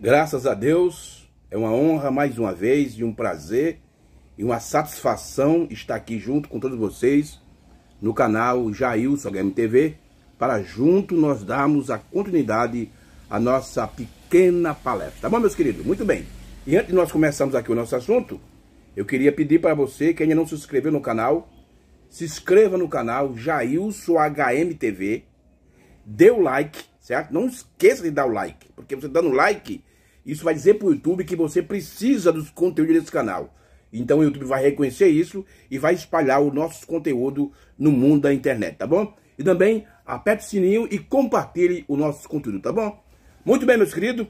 Graças a Deus, é uma honra mais uma vez e um prazer e uma satisfação estar aqui junto com todos vocês no canal Jailson HMTV para junto nós darmos a continuidade à nossa pequena palestra. Tá bom, meus queridos? Muito bem. E antes de nós começarmos aqui o nosso assunto, eu queria pedir para você que ainda não se inscreveu no canal, se inscreva no canal Jailson HMTV, dê o like, certo? Não esqueça de dar o like, porque você dando like, isso vai dizer para o YouTube que você precisa dos conteúdos desse canal. Então o YouTube vai reconhecer isso e vai espalhar o nosso conteúdo no mundo da internet, tá bom? E também aperte o sininho e compartilhe o nosso conteúdo, tá bom? Muito bem, meus queridos.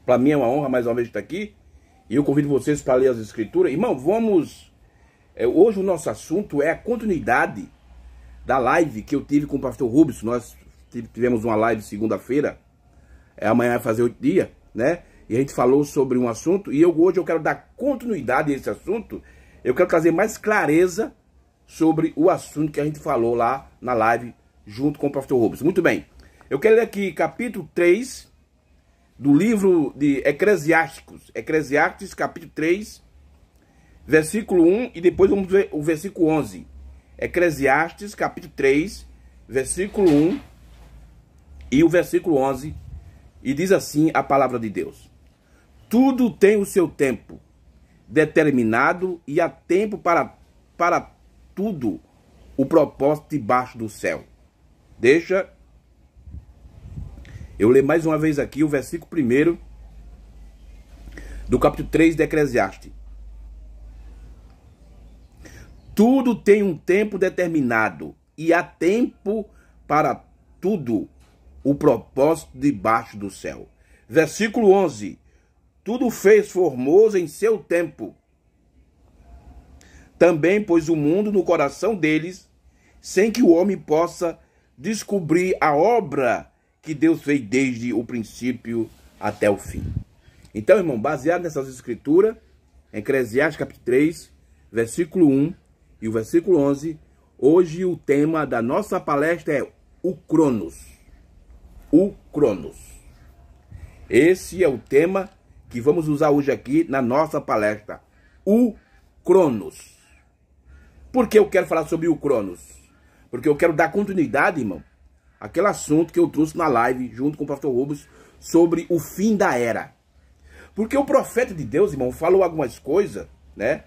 Para mim é uma honra mais uma vez estar aqui. E eu convido vocês para ler as escrituras. Irmão, vamos... hoje o nosso assunto é a continuidade da live que eu tive com o pastor Rubens. Nós tivemos uma live segunda-feira. Amanhã vai fazer 8 dias, né? E a gente falou sobre um assunto. E hoje eu quero dar continuidade a esse assunto. Eu quero trazer mais clareza sobre o assunto que a gente falou lá na live junto com o pastor Rubens. Muito bem. Eu quero ler aqui capítulo 3 do livro de Eclesiastes, capítulo 3, versículo 1, e depois vamos ver o versículo 11. Eclesiastes, capítulo 3, versículo 1 e o versículo 11, e diz assim a palavra de Deus: tudo tem o seu tempo determinado e há tempo para tudo o propósito debaixo do céu. Deixa eu ler mais uma vez aqui o versículo 1 do capítulo 3 de Eclesiastes. Tudo tem um tempo determinado e há tempo para tudo o propósito debaixo do céu. Versículo 11. Tudo fez formoso em seu tempo. Também pôs o mundo no coração deles, sem que o homem possa descobrir a obra que Deus fez desde o princípio até o fim. Então, irmão, baseado nessas escrituras, Eclesiastes capítulo 3, versículo 1 e o versículo 11, hoje o tema da nossa palestra é o Cronos. O Cronos. Esse é o tema que vamos usar hoje aqui na nossa palestra. O Cronos. Por que eu quero falar sobre o Cronos? Porque eu quero dar continuidade, irmão, aquele assunto que eu trouxe na live, junto com o pastor Rubens, sobre o fim da era. Porque o profeta de Deus, irmão, falou algumas coisas, né?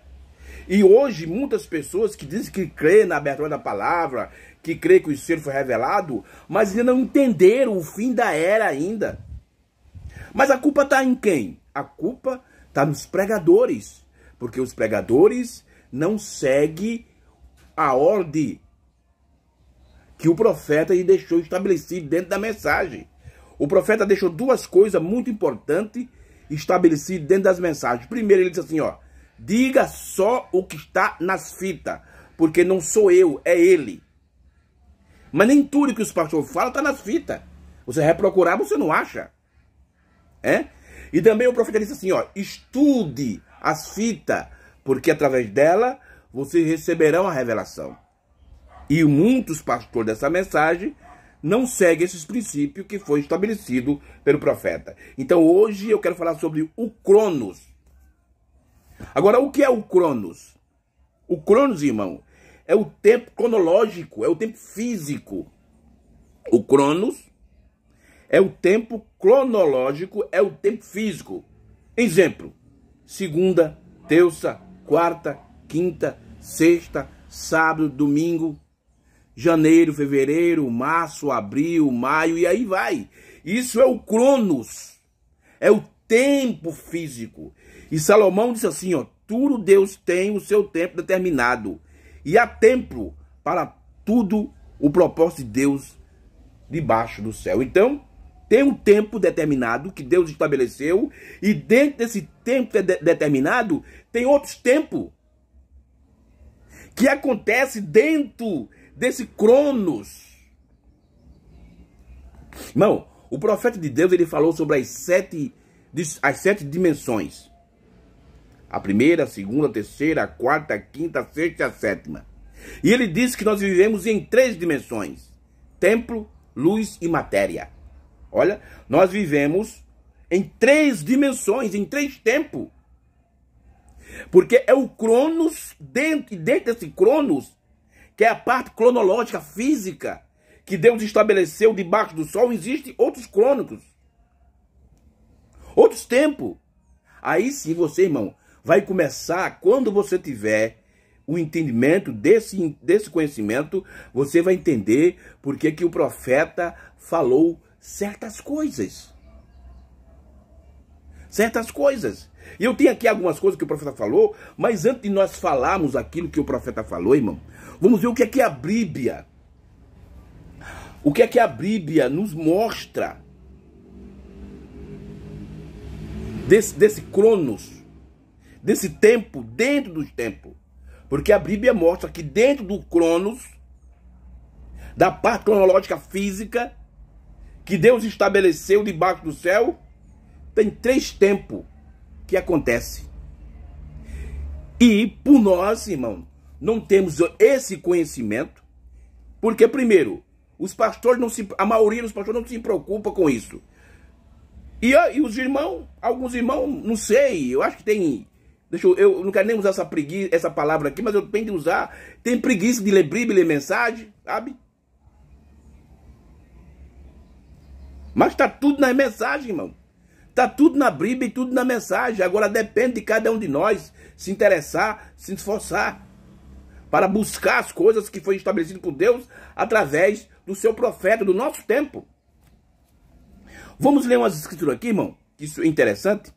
E hoje, muitas pessoas que dizem que crê na abertura da palavra, que crê que o Senhor foi revelado, mas ainda não entenderam o fim da era ainda. Mas a culpa está em quem? A culpa está nos pregadores. Porque os pregadores não seguem a ordem que o profeta lhe deixou estabelecido dentro da mensagem. O profeta deixou duas coisas muito importantes estabelecidas dentro das mensagens. Primeiro, ele disse assim, ó: diga só o que está nas fitas, porque não sou eu, é ele. Mas nem tudo que os pastores falam está nas fitas. Você vai procurar, você não acha. E também o profeta disse assim, ó: estude as fitas, porque através dela vocês receberão a revelação. E muitos pastores dessa mensagem não seguem esses princípios que foi estabelecido pelo profeta. Então hoje eu quero falar sobre o Cronos. Agora, o que é o Cronos? O Cronos, irmão, é o tempo cronológico, é o tempo físico. O Cronos é o tempo cronológico, é o tempo físico. Exemplo: segunda, terça, quarta, quinta, sexta, sábado, domingo, janeiro, fevereiro, março, abril, maio, e aí vai. Isso é o Cronos. É o tempo físico. E Salomão disse assim, ó: tudo Deus tem o seu tempo determinado. E há tempo para tudo o propósito de Deus debaixo do céu. Então, tem um tempo determinado que Deus estabeleceu. E dentro desse tempo determinado, tem outros tempos que acontece dentro desse Cronos. Irmão, o profeta de Deus, ele falou sobre as sete dimensões. A primeira, a segunda, a terceira, a quarta, a quinta, a sexta e a sétima. E ele disse que nós vivemos em 3 dimensões: templo, luz e matéria. Olha, nós vivemos em 3 dimensões, em 3 tempos. Porque é o Cronos, dentro desse Cronos, que é a parte cronológica física, que Deus estabeleceu debaixo do sol, existem outros crônicos, outros tempos. Aí sim você, irmão, vai começar, quando você tiver o entendimento desse conhecimento, você vai entender porque que o profeta falou certas coisas. Certas coisas. E eu tenho aqui algumas coisas que o profeta falou, mas antes de nós falarmos aquilo que o profeta falou, irmão, vamos ver o que é a Bíblia. O que é que a Bíblia nos mostra desse Cronos, desse tempo, dentro dos tempos. Porque a Bíblia mostra que dentro do Cronos, da parte cronológica física, que Deus estabeleceu debaixo do céu, tem 3 tempos que acontece. E por nós, irmão, não temos esse conhecimento, porque primeiro, os pastores a maioria dos pastores não se preocupa com isso. E os irmãos, alguns irmãos, não sei, eu acho que tem, eu não quero nem usar essa palavra aqui, mas eu tenho de usar, tem preguiça de ler Bíblia e ler mensagem, sabe? Mas tá tudo na mensagem, irmão. Tá tudo na Bíblia e tudo na mensagem. Agora depende de cada um de nós se interessar, se esforçar para buscar as coisas que foi estabelecido por Deus através do seu profeta, do nosso tempo. Vamos ler umas escrituras aqui, irmão. Isso é interessante.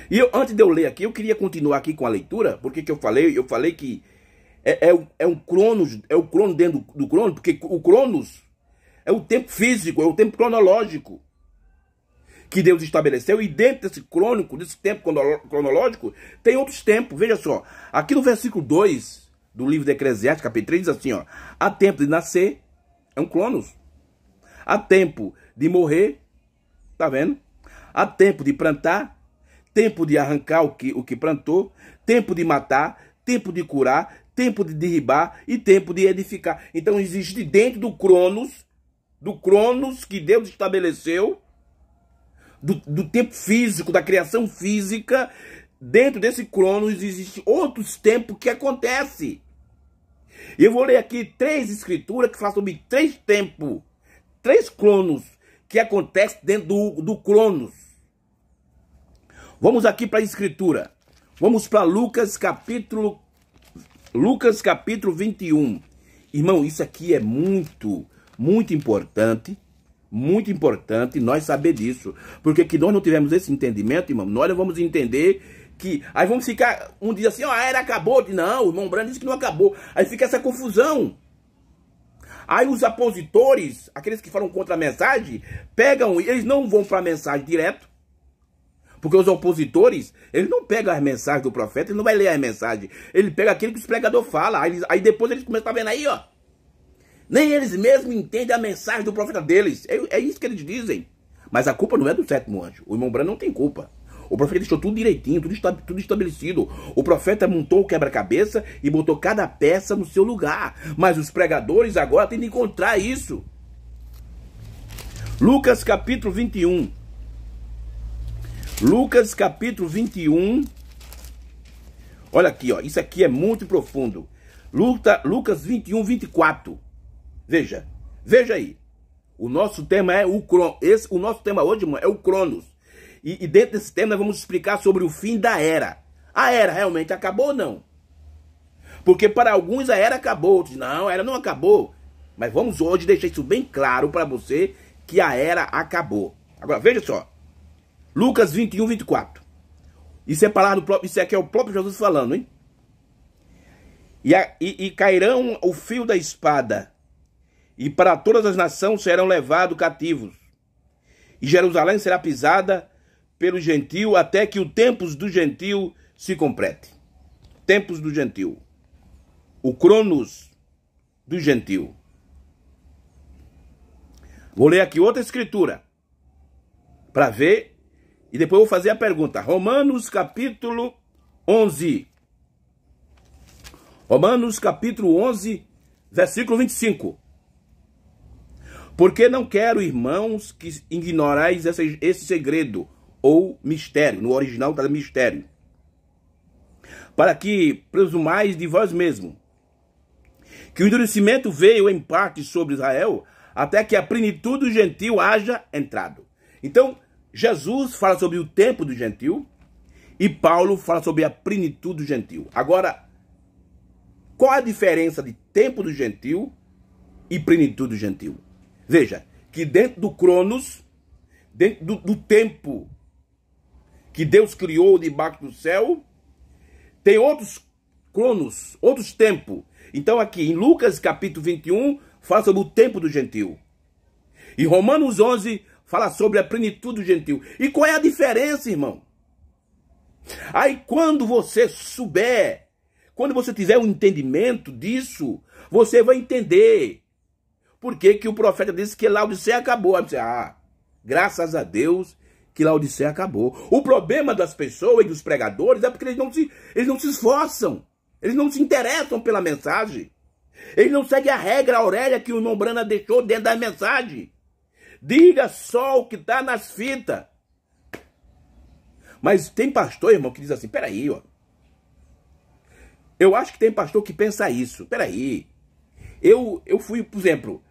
E antes de eu ler aqui, eu queria continuar aqui com a leitura. Porque que eu falei que é um cronos, é o crono dentro do crono, porque o cronos é o tempo físico, é o tempo cronológico que Deus estabeleceu, e dentro desse crônico, desse tempo cronológico, tem outros tempos. Veja só, aqui no versículo 2 do livro de Eclesiastes, capítulo 3, diz assim, ó: há tempo de nascer, é um cronos. Há tempo de morrer, tá vendo? Há tempo de plantar, tempo de arrancar o que plantou, tempo de matar, tempo de curar, tempo de derribar e tempo de edificar. Então existe dentro do cronos que Deus estabeleceu, do tempo físico, da criação física, dentro desse cronos existem outros tempos que acontecem. Eu vou ler aqui 3 escrituras que falam sobre 3 tempos, 3 cronos que acontecem dentro do cronos. Vamos aqui para a escritura. Vamos para Lucas capítulo 21. Irmão, isso aqui é muito importante. Muito importante nós saber disso. Porque que nós não tivemos esse entendimento, irmão, nós vamos entender que... Aí vamos ficar... Um dia assim, ó, a era acabou. Não, o irmão Branham disse que não acabou. Aí fica essa confusão. Aí os opositores, aqueles que falam contra a mensagem, pegam... Eles não vão para a mensagem direto. Porque os opositores, eles não pegam as mensagens do profeta, eles não vai ler as mensagens. Ele pega aquilo que os pregadores falam. Aí depois eles começam a ver aí, ó. Nem eles mesmos entendem a mensagem do profeta deles. É isso que eles dizem. Mas a culpa não é do 7º anjo. O irmão Branham não tem culpa. O profeta deixou tudo direitinho, tudo estabelecido. O profeta montou o quebra-cabeça e botou cada peça no seu lugar. Mas os pregadores agora têm de encontrar isso. Lucas capítulo 21. Lucas capítulo 21. Olha aqui, ó. Isso aqui é muito profundo. Lucas 21, 24. Veja aí. O nosso tema é o Cronos. O nosso tema hoje, irmão, é o Cronos. E dentro desse tema nós vamos explicar sobre o fim da era. A era realmente acabou ou não? Porque para alguns a era acabou, outros não, a era não acabou. Mas vamos hoje deixar isso bem claro para você que a era acabou. Agora veja só. Lucas 21, 24. Isso aqui é o próprio Jesus falando, hein? E cairão o fio da espada, e para todas as nações serão levados cativos. E Jerusalém será pisada pelo gentio, até que o tempos do gentio se complete. Tempos do gentio. O cronos do gentio. Vou ler aqui outra escritura, para ver, e depois eu vou fazer a pergunta. Romanos capítulo 11. Romanos capítulo 11, versículo 25. Porque não quero, irmãos, que ignorais esse segredo, ou mistério, no original está mistério, para que presumais de vós mesmo, que o endurecimento veio em parte sobre Israel, até que a plenitude do gentil haja entrado. Então, Jesus fala sobre o tempo do gentil, e Paulo fala sobre a plenitude do gentil. Agora, qual a diferença de tempo do gentil e plenitude do gentil? Veja, que dentro do Cronos, dentro do tempo que Deus criou debaixo do céu, tem outros Cronos, outros tempos. Então aqui em Lucas capítulo 21, fala sobre o tempo do gentil. E Romanos 11 fala sobre a plenitude do gentil. E qual é a diferença, irmão? Aí quando você souber, quando você tiver um entendimento disso, você vai entender por que que o profeta disse que Laodiceia acabou. Aí você, graças a Deus que Laodiceia acabou. O problema das pessoas e dos pregadores é porque eles não se esforçam. Eles não se interessam pela mensagem. Eles não seguem a regra, a orelha que o irmão Brana deixou dentro da mensagem. Diga só o que está nas fitas. Mas tem pastor, irmão, que diz assim, peraí, ó. Eu acho que tem pastor que pensa isso. Peraí. Eu fui, por exemplo,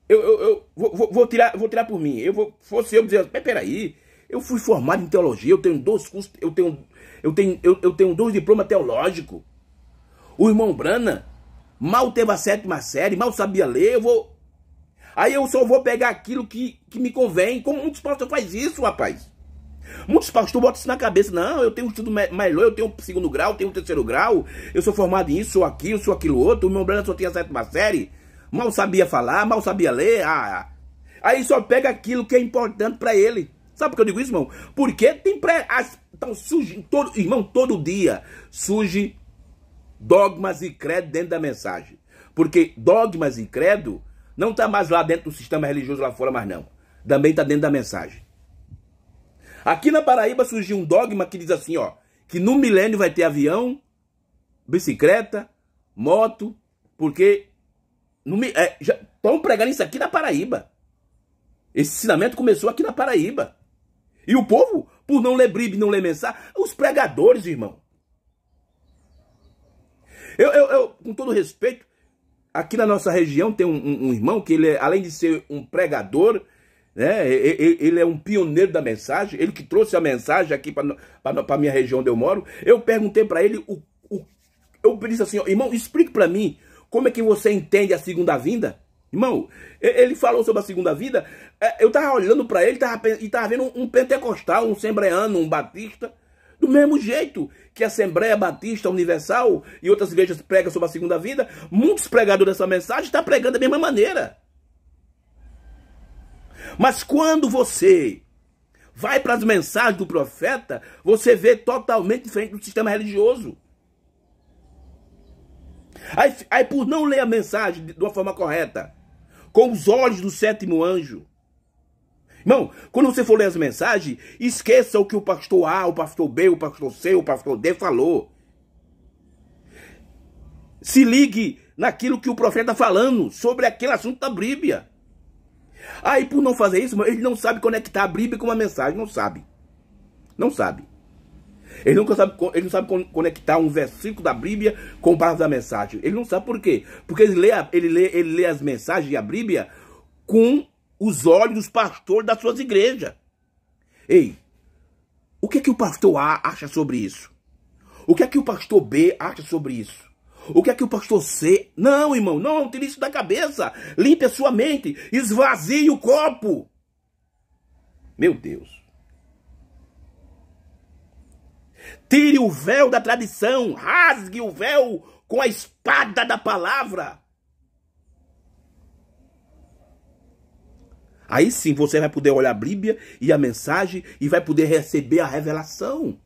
eu vou tirar por mim. Fosse eu dizer, peraí, eu fui formado em teologia, eu tenho 2 cursos, eu tenho 2 diplomas teológicos. O irmão Brana mal teve a 7ª série, mal sabia ler, aí eu só vou pegar aquilo que me convém. Como muitos pastores fazem isso, rapaz. Muitos pastores botam isso na cabeça. Não, eu tenho um estudo melhor, eu tenho um 2º grau, eu tenho um 3º grau, eu sou formado em isso, sou aquilo outro. O irmão Brana só tinha a 7ª série, mal sabia falar, mal sabia ler. Aí só pega aquilo que é importante para ele. Sabe por que eu digo isso, irmão? Porque tem então surge, todo dia surge dogmas e credo dentro da mensagem. Porque dogmas e credo não está mais lá dentro do sistema religioso lá fora, mas não. Também está dentro da mensagem. Aqui na Paraíba surgiu um dogma que diz assim, ó, que no milênio vai ter avião, bicicleta, moto, porque já estão pregando isso aqui na Paraíba. Esse ensinamento começou aqui na Paraíba. E o povo, por não ler Bíblia, não ler mensagem, os pregadores, irmão. Eu, com todo respeito, aqui na nossa região tem um irmão que ele, além de ser um pregador, né, ele é um pioneiro da mensagem, ele que trouxe a mensagem aqui para a minha região onde eu moro. Eu perguntei para ele, eu disse assim, irmão, explique para mim como é que você entende a segunda vinda. Irmão, ele falou sobre a segunda vinda, eu tava olhando para ele e tava vendo um pentecostal, um assembleano, um batista, do mesmo jeito que a Assembleia Batista Universal e outras igrejas pregam sobre a segunda vinda. Muitos pregadores dessa mensagem estão pregando da mesma maneira. Mas quando você vai para as mensagens do profeta, você vê totalmente diferente do sistema religioso. Aí por não ler a mensagem de uma forma correta, com os olhos do 7º anjo, irmão, quando você for ler as mensagens, esqueça o que o pastor A, o pastor B, o pastor C, o pastor D falou. Se ligue naquilo que o profeta está falando sobre aquele assunto da Bíblia. Aí, por não fazer isso, ele não sabe conectar a Bíblia com uma mensagem. Não sabe. Não sabe. Ele não sabe conectar um versículo da Bíblia com palavras da mensagem. Ele não sabe por quê. Porque ele lê as mensagens e a Bíblia com os olhos dos pastores das suas igrejas. Ei, o que é que o pastor A acha sobre isso? O que é que o pastor B acha sobre isso? O que é que o pastor C... Não, irmão, não tire isso da cabeça. Limpe a sua mente. Esvazie o copo. Meu Deus. Tire o véu da tradição. Rasgue o véu com a espada da palavra. Aí sim você vai poder olhar a Bíblia e a mensagem e vai poder receber a revelação.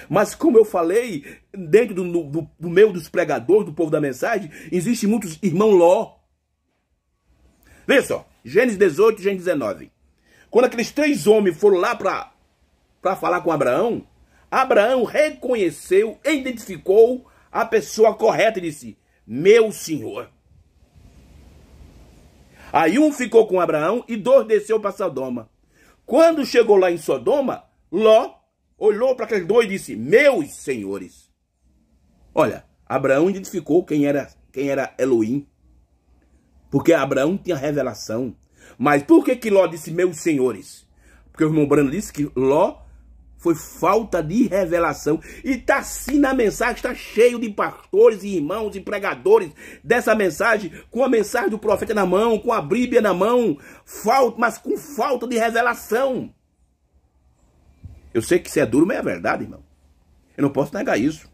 Mas como eu falei, dentro do meio dos pregadores, do povo da mensagem, existem muitos irmãos Ló. Veja só, Gênesis 18 e Gênesis 19. Quando aqueles 3 homens foram lá para falar com Abraão, Abraão reconheceu, identificou a pessoa correta e disse, meu senhor. Aí um ficou com Abraão e 2 desceu para Sodoma. Quando chegou lá em Sodoma, Ló olhou para aqueles 2 e disse: meus senhores. Olha, Abraão identificou quem era Elohim. Porque Abraão tinha revelação. Mas por que Ló disse meus senhores? Porque o irmão Brando disse que Ló foi falta de revelação. E está assim na mensagem, está cheio de pastores e irmãos e pregadores dessa mensagem, com a mensagem do profeta na mão, com a Bíblia na mão, mas com falta de revelação. Eu sei que isso é duro, mas é verdade, irmão. Eu não posso negar isso.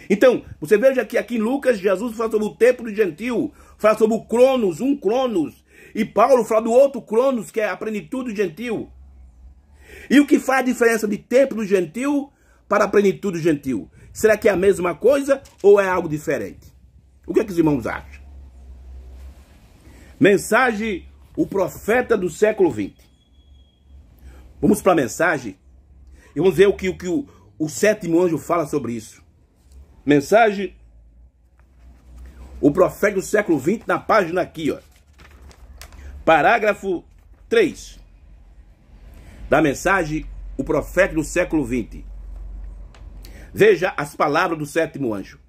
Então, você veja que aqui em Lucas, Jesus fala sobre o tempo do gentio, fala sobre o Cronos, um Cronos, e Paulo fala do outro Cronos, que é a plenitude do gentio. E o que faz a diferença de tempo do gentio para a plenitude do gentio? Será que é a mesma coisa ou é algo diferente? O que é que os irmãos acham? Mensagem, o profeta do século XX. Vamos para a mensagem e vamos ver o que o sétimo anjo fala sobre isso. Mensagem, o profeta do século XX, na página aqui, ó. Parágrafo 3. Da mensagem, o profeta do século XX. Veja as palavras do sétimo anjo.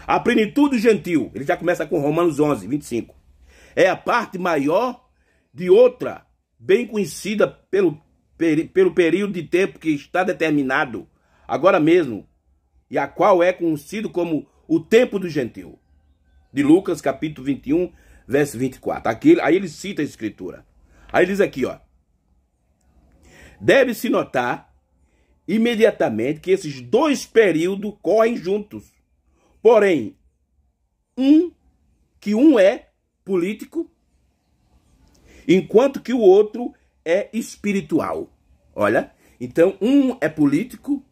A plenitude do gentio, ele já começa com Romanos 11, 25. É a parte maior de outra, bem conhecida pelo período de tempo que está determinado, agora mesmo, e a qual é conhecido como o tempo do gentio. De Lucas, capítulo 21, verso 24. Aqui, aí ele cita a escritura. Aí ele diz aqui, ó. Deve-se notar imediatamente que esses 2 períodos correm juntos. Porém, um é político, enquanto que o outro é espiritual. Olha, então um é político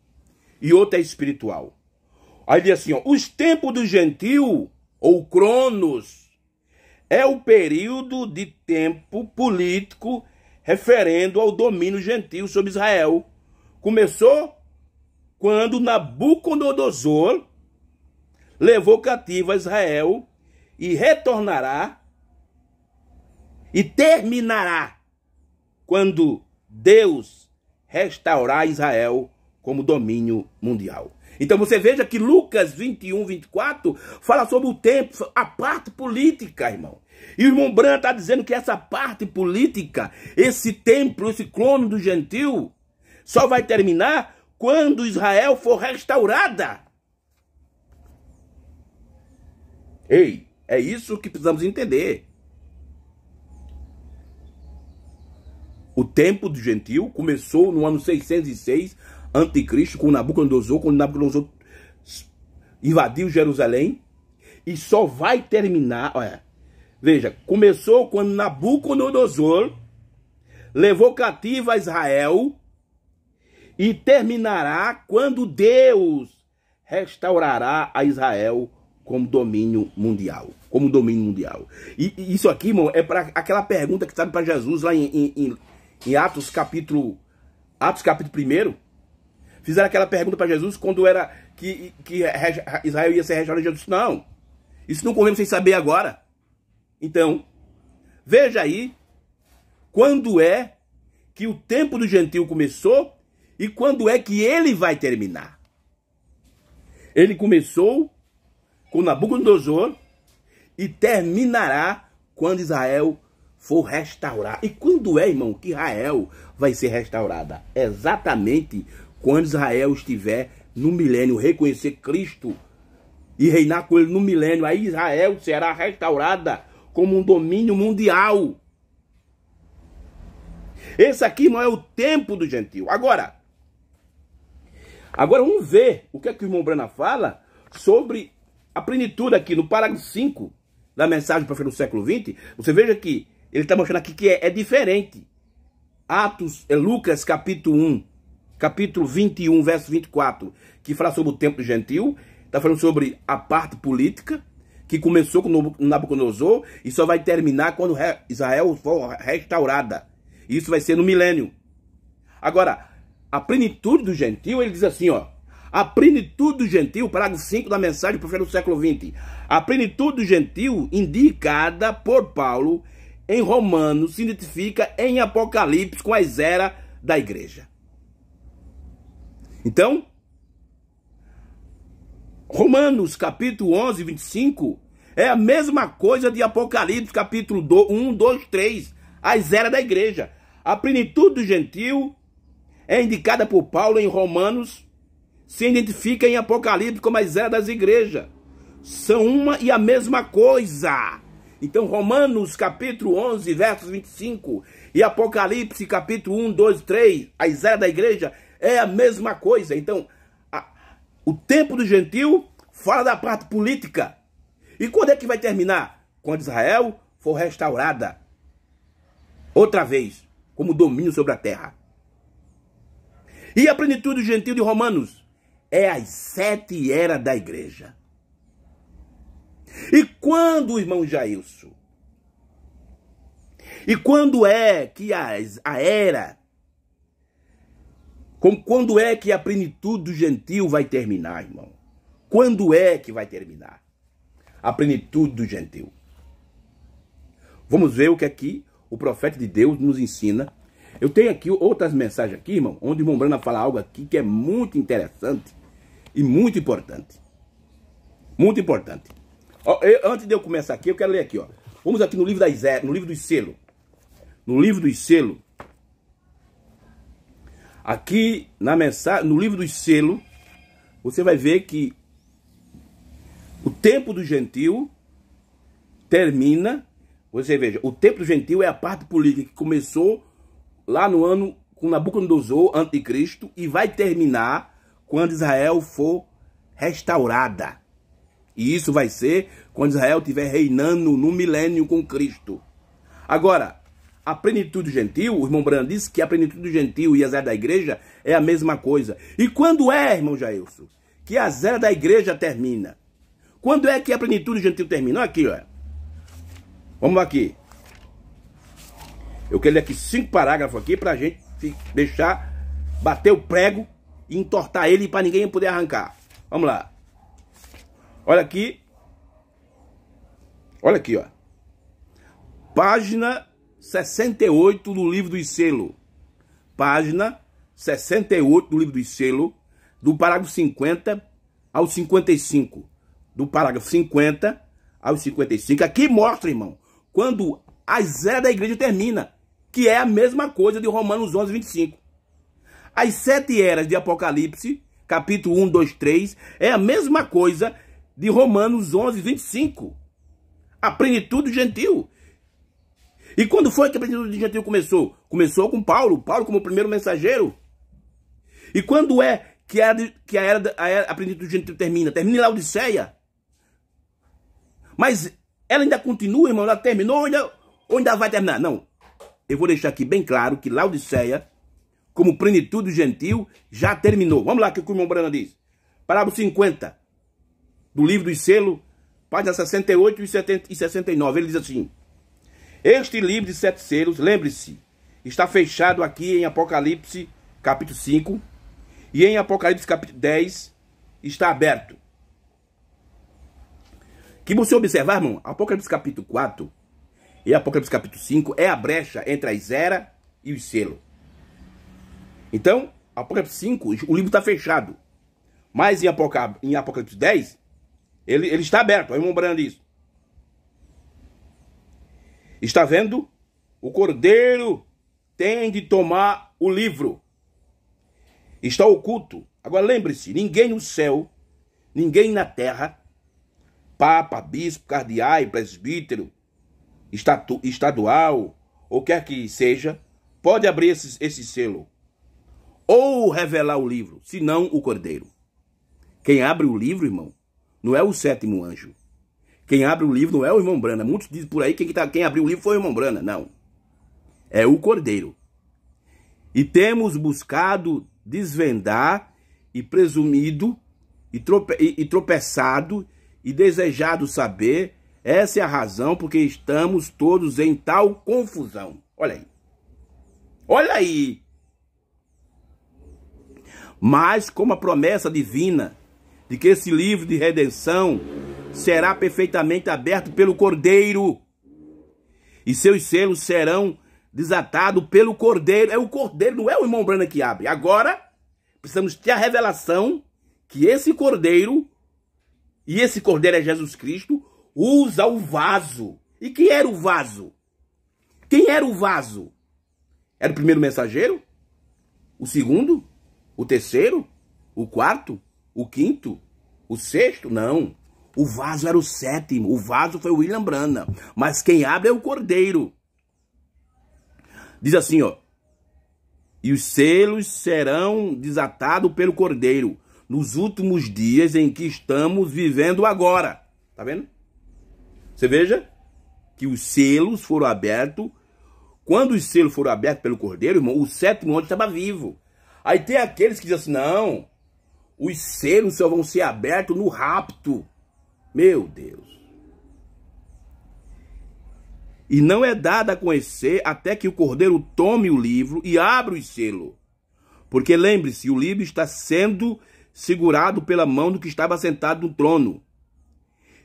e outro é espiritual. Aí diz assim, ó, os tempos do gentio, ou Cronos, é o período de tempo político referendo ao domínio gentil sobre Israel. Começou quando Nabucodonosor levou cativo a Israel e retornará e terminará quando Deus restaurar Israel como domínio mundial. Então você veja que Lucas 21, 24 fala sobre o tempo, a parte política, irmão. E o irmão Branco está dizendo que essa parte política, esse templo, esse clone do gentil, só vai terminar quando Israel for restaurada. Ei, é isso que precisamos entender. O tempo do gentil começou no ano 606 a.C., com Nabucodonosor, quando Nabucodonosor invadiu Jerusalém, e só vai terminar, olha, veja, começou quando Nabucodonosor levou cativo a Israel e terminará quando Deus restaurará a Israel como domínio mundial. Como domínio mundial. E isso aqui, irmão, é para aquela pergunta que estava para Jesus lá em Atos capítulo 1. Fizeram aquela pergunta para Jesus quando era que Israel ia ser restaurado. Jesus disse, não, isso não comemos sem saber agora. Então, veja aí quando é que o tempo do gentio começou e quando é que ele vai terminar. Ele começou com Nabucodonosor e terminará quando Israel for restaurar. E quando é, irmão, que Israel vai ser restaurada? Exatamente quando Israel estiver no milênio, reconhecer Cristo e reinar com ele no milênio. Aí Israel será restaurada como um domínio mundial. Esse aqui não é o tempo do gentio. Agora vamos ver o que é que o irmão Brana fala sobre a plenitude aqui no parágrafo 5 da mensagem do profeta do século XX. Você veja que ele está mostrando aqui que é diferente. Lucas capítulo 1, capítulo 21, verso 24, que fala sobre o tempo do gentio, está falando sobre a parte política, que começou com Nabucodonosor e só vai terminar quando Israel for restaurada. Isso vai ser no milênio. Agora, a plenitude do gentio, ele diz assim, ó, a plenitude do gentio, parágrafo 5 da mensagem do profeta do século XX, a plenitude do gentio indicada por Paulo em Romanos se identifica em Apocalipse com as eras da igreja. Então, Romanos capítulo 11, 25 é a mesma coisa de Apocalipse capítulo 1, 2, 3, as eras da igreja. A plenitude do gentil é indicada por Paulo em Romanos, se identifica em Apocalipse como as eras das igrejas. São uma e a mesma coisa. Então, Romanos capítulo 11, versos 25 e Apocalipse capítulo 1, 2, 3, as eras da igreja, é a mesma coisa. Então, o tempo do gentil fala da parte política. E quando é que vai terminar? Quando Israel for restaurada outra vez, como domínio sobre a terra. E a plenitude do gentil de Romanos é as 7 eras da igreja. E quando, irmão Jailson? E quando é que quando é que a plenitude do gentil vai terminar, irmão? Quando é que vai terminar a plenitude do gentil? Vamos ver o que aqui o profeta de Deus nos ensina. Eu tenho aqui outras mensagens aqui, irmão, onde o irmão Brana fala algo aqui que é muito interessante e muito importante. Muito importante. Antes de eu começar aqui, eu quero ler aqui, ó. Vamos aqui no livro no livro dos selos. No livro dos selos. Aqui na mensagem, no livro dos selos, você vai ver que o tempo do gentil termina. Você veja, o tempo do gentil é a parte política que começou lá no ano com Nabucodonosor, anticristo, e vai terminar quando Israel for restaurada. E isso vai ser quando Israel estiver reinando no milênio com Cristo. Agora, a plenitude do gentil, o irmão Brando disse que a plenitude do gentil e as eras da igreja é a mesma coisa. E quando é, irmão Jailson, que as eras da igreja termina? Quando é que a plenitude do gentil termina? Olha aqui, ó. Vamos aqui. Eu quero ler aqui 5 parágrafos aqui pra gente deixar bater o prego e entortar ele para ninguém poder arrancar. Vamos lá. Olha aqui. Olha aqui, ó. Página 68 do livro dos selos. Página 68 do livro dos selos, do parágrafo 50 ao 55. Do parágrafo 50 ao 55. Aqui mostra, irmão, quando as eras da igreja termina, que é a mesma coisa de Romanos 11, 25. As 7 eras de Apocalipse, capítulo 1, 2, 3, é a mesma coisa de Romanos 11, 25. A plenitude do gentil. E quando foi que a plenitude do gentil começou? Começou com Paulo como primeiro mensageiro. E quando é que a plenitude do gentil termina? Termina em Laodiceia. Mas ela ainda continua, irmão? Ela terminou ou ainda vai terminar? Não. Eu vou deixar aqui bem claro que Laodiceia, como plenitude do gentil, já terminou. Vamos lá, que o irmão Brana diz. Parágrafo 50 do livro dos selos, página 68 e 69. Ele diz assim: este livro de 7 selos, lembre-se, está fechado aqui em Apocalipse capítulo 5 e em Apocalipse capítulo 10 está aberto. Que você observar, irmão, Apocalipse capítulo 4 e Apocalipse capítulo 5 é a brecha entre as eras e os selos. Então, Apocalipse 5, o livro está fechado. Mas em Apocalipse 10, ele está aberto. Aí o irmão Brando diz: está vendo? O cordeiro tem de tomar o livro. Está oculto. Agora lembre-se, ninguém no céu, ninguém na terra, papa, bispo, cardeal, presbítero, estadual, ou quer que seja, pode abrir esse selo ou revelar o livro, senão o cordeiro. Quem abre o livro, irmão, não é o 7º anjo. Quem abre o livro não é o irmão Brana. Muitos dizem por aí que quem abriu o livro foi o irmão Brana. Não. É o cordeiro. E temos buscado desvendar e presumido e tropeçado e desejado saber. Essa é a razão porque estamos todos em tal confusão. Olha aí. Olha aí. Mas como a promessa divina de que esse livro de redenção será perfeitamente aberto pelo Cordeiro, e seus selos serão desatados pelo Cordeiro. É o Cordeiro, não é o irmão Branham que abre. Agora, precisamos ter a revelação que esse Cordeiro, e esse Cordeiro é Jesus Cristo, usa o vaso. E quem era o vaso? Quem era o vaso? Era o primeiro mensageiro? O segundo? O terceiro? O quarto? O quinto? O sexto? Não. O vaso era o sétimo. O vaso foi o William Branham. Mas quem abre é o Cordeiro. Diz assim, ó. E os selos serão desatados pelo Cordeiro nos últimos dias em que estamos vivendo agora. Tá vendo? Você veja que os selos foram abertos. Quando os selos foram abertos pelo Cordeiro, irmão, o sétimo anjo estava vivo. Aí tem aqueles que dizem assim, não, os selos só vão ser abertos no rapto. Meu Deus. E não é dado a conhecer até que o Cordeiro tome o livro e abra o selo. Porque lembre-se, o livro está sendo segurado pela mão do que estava sentado no trono.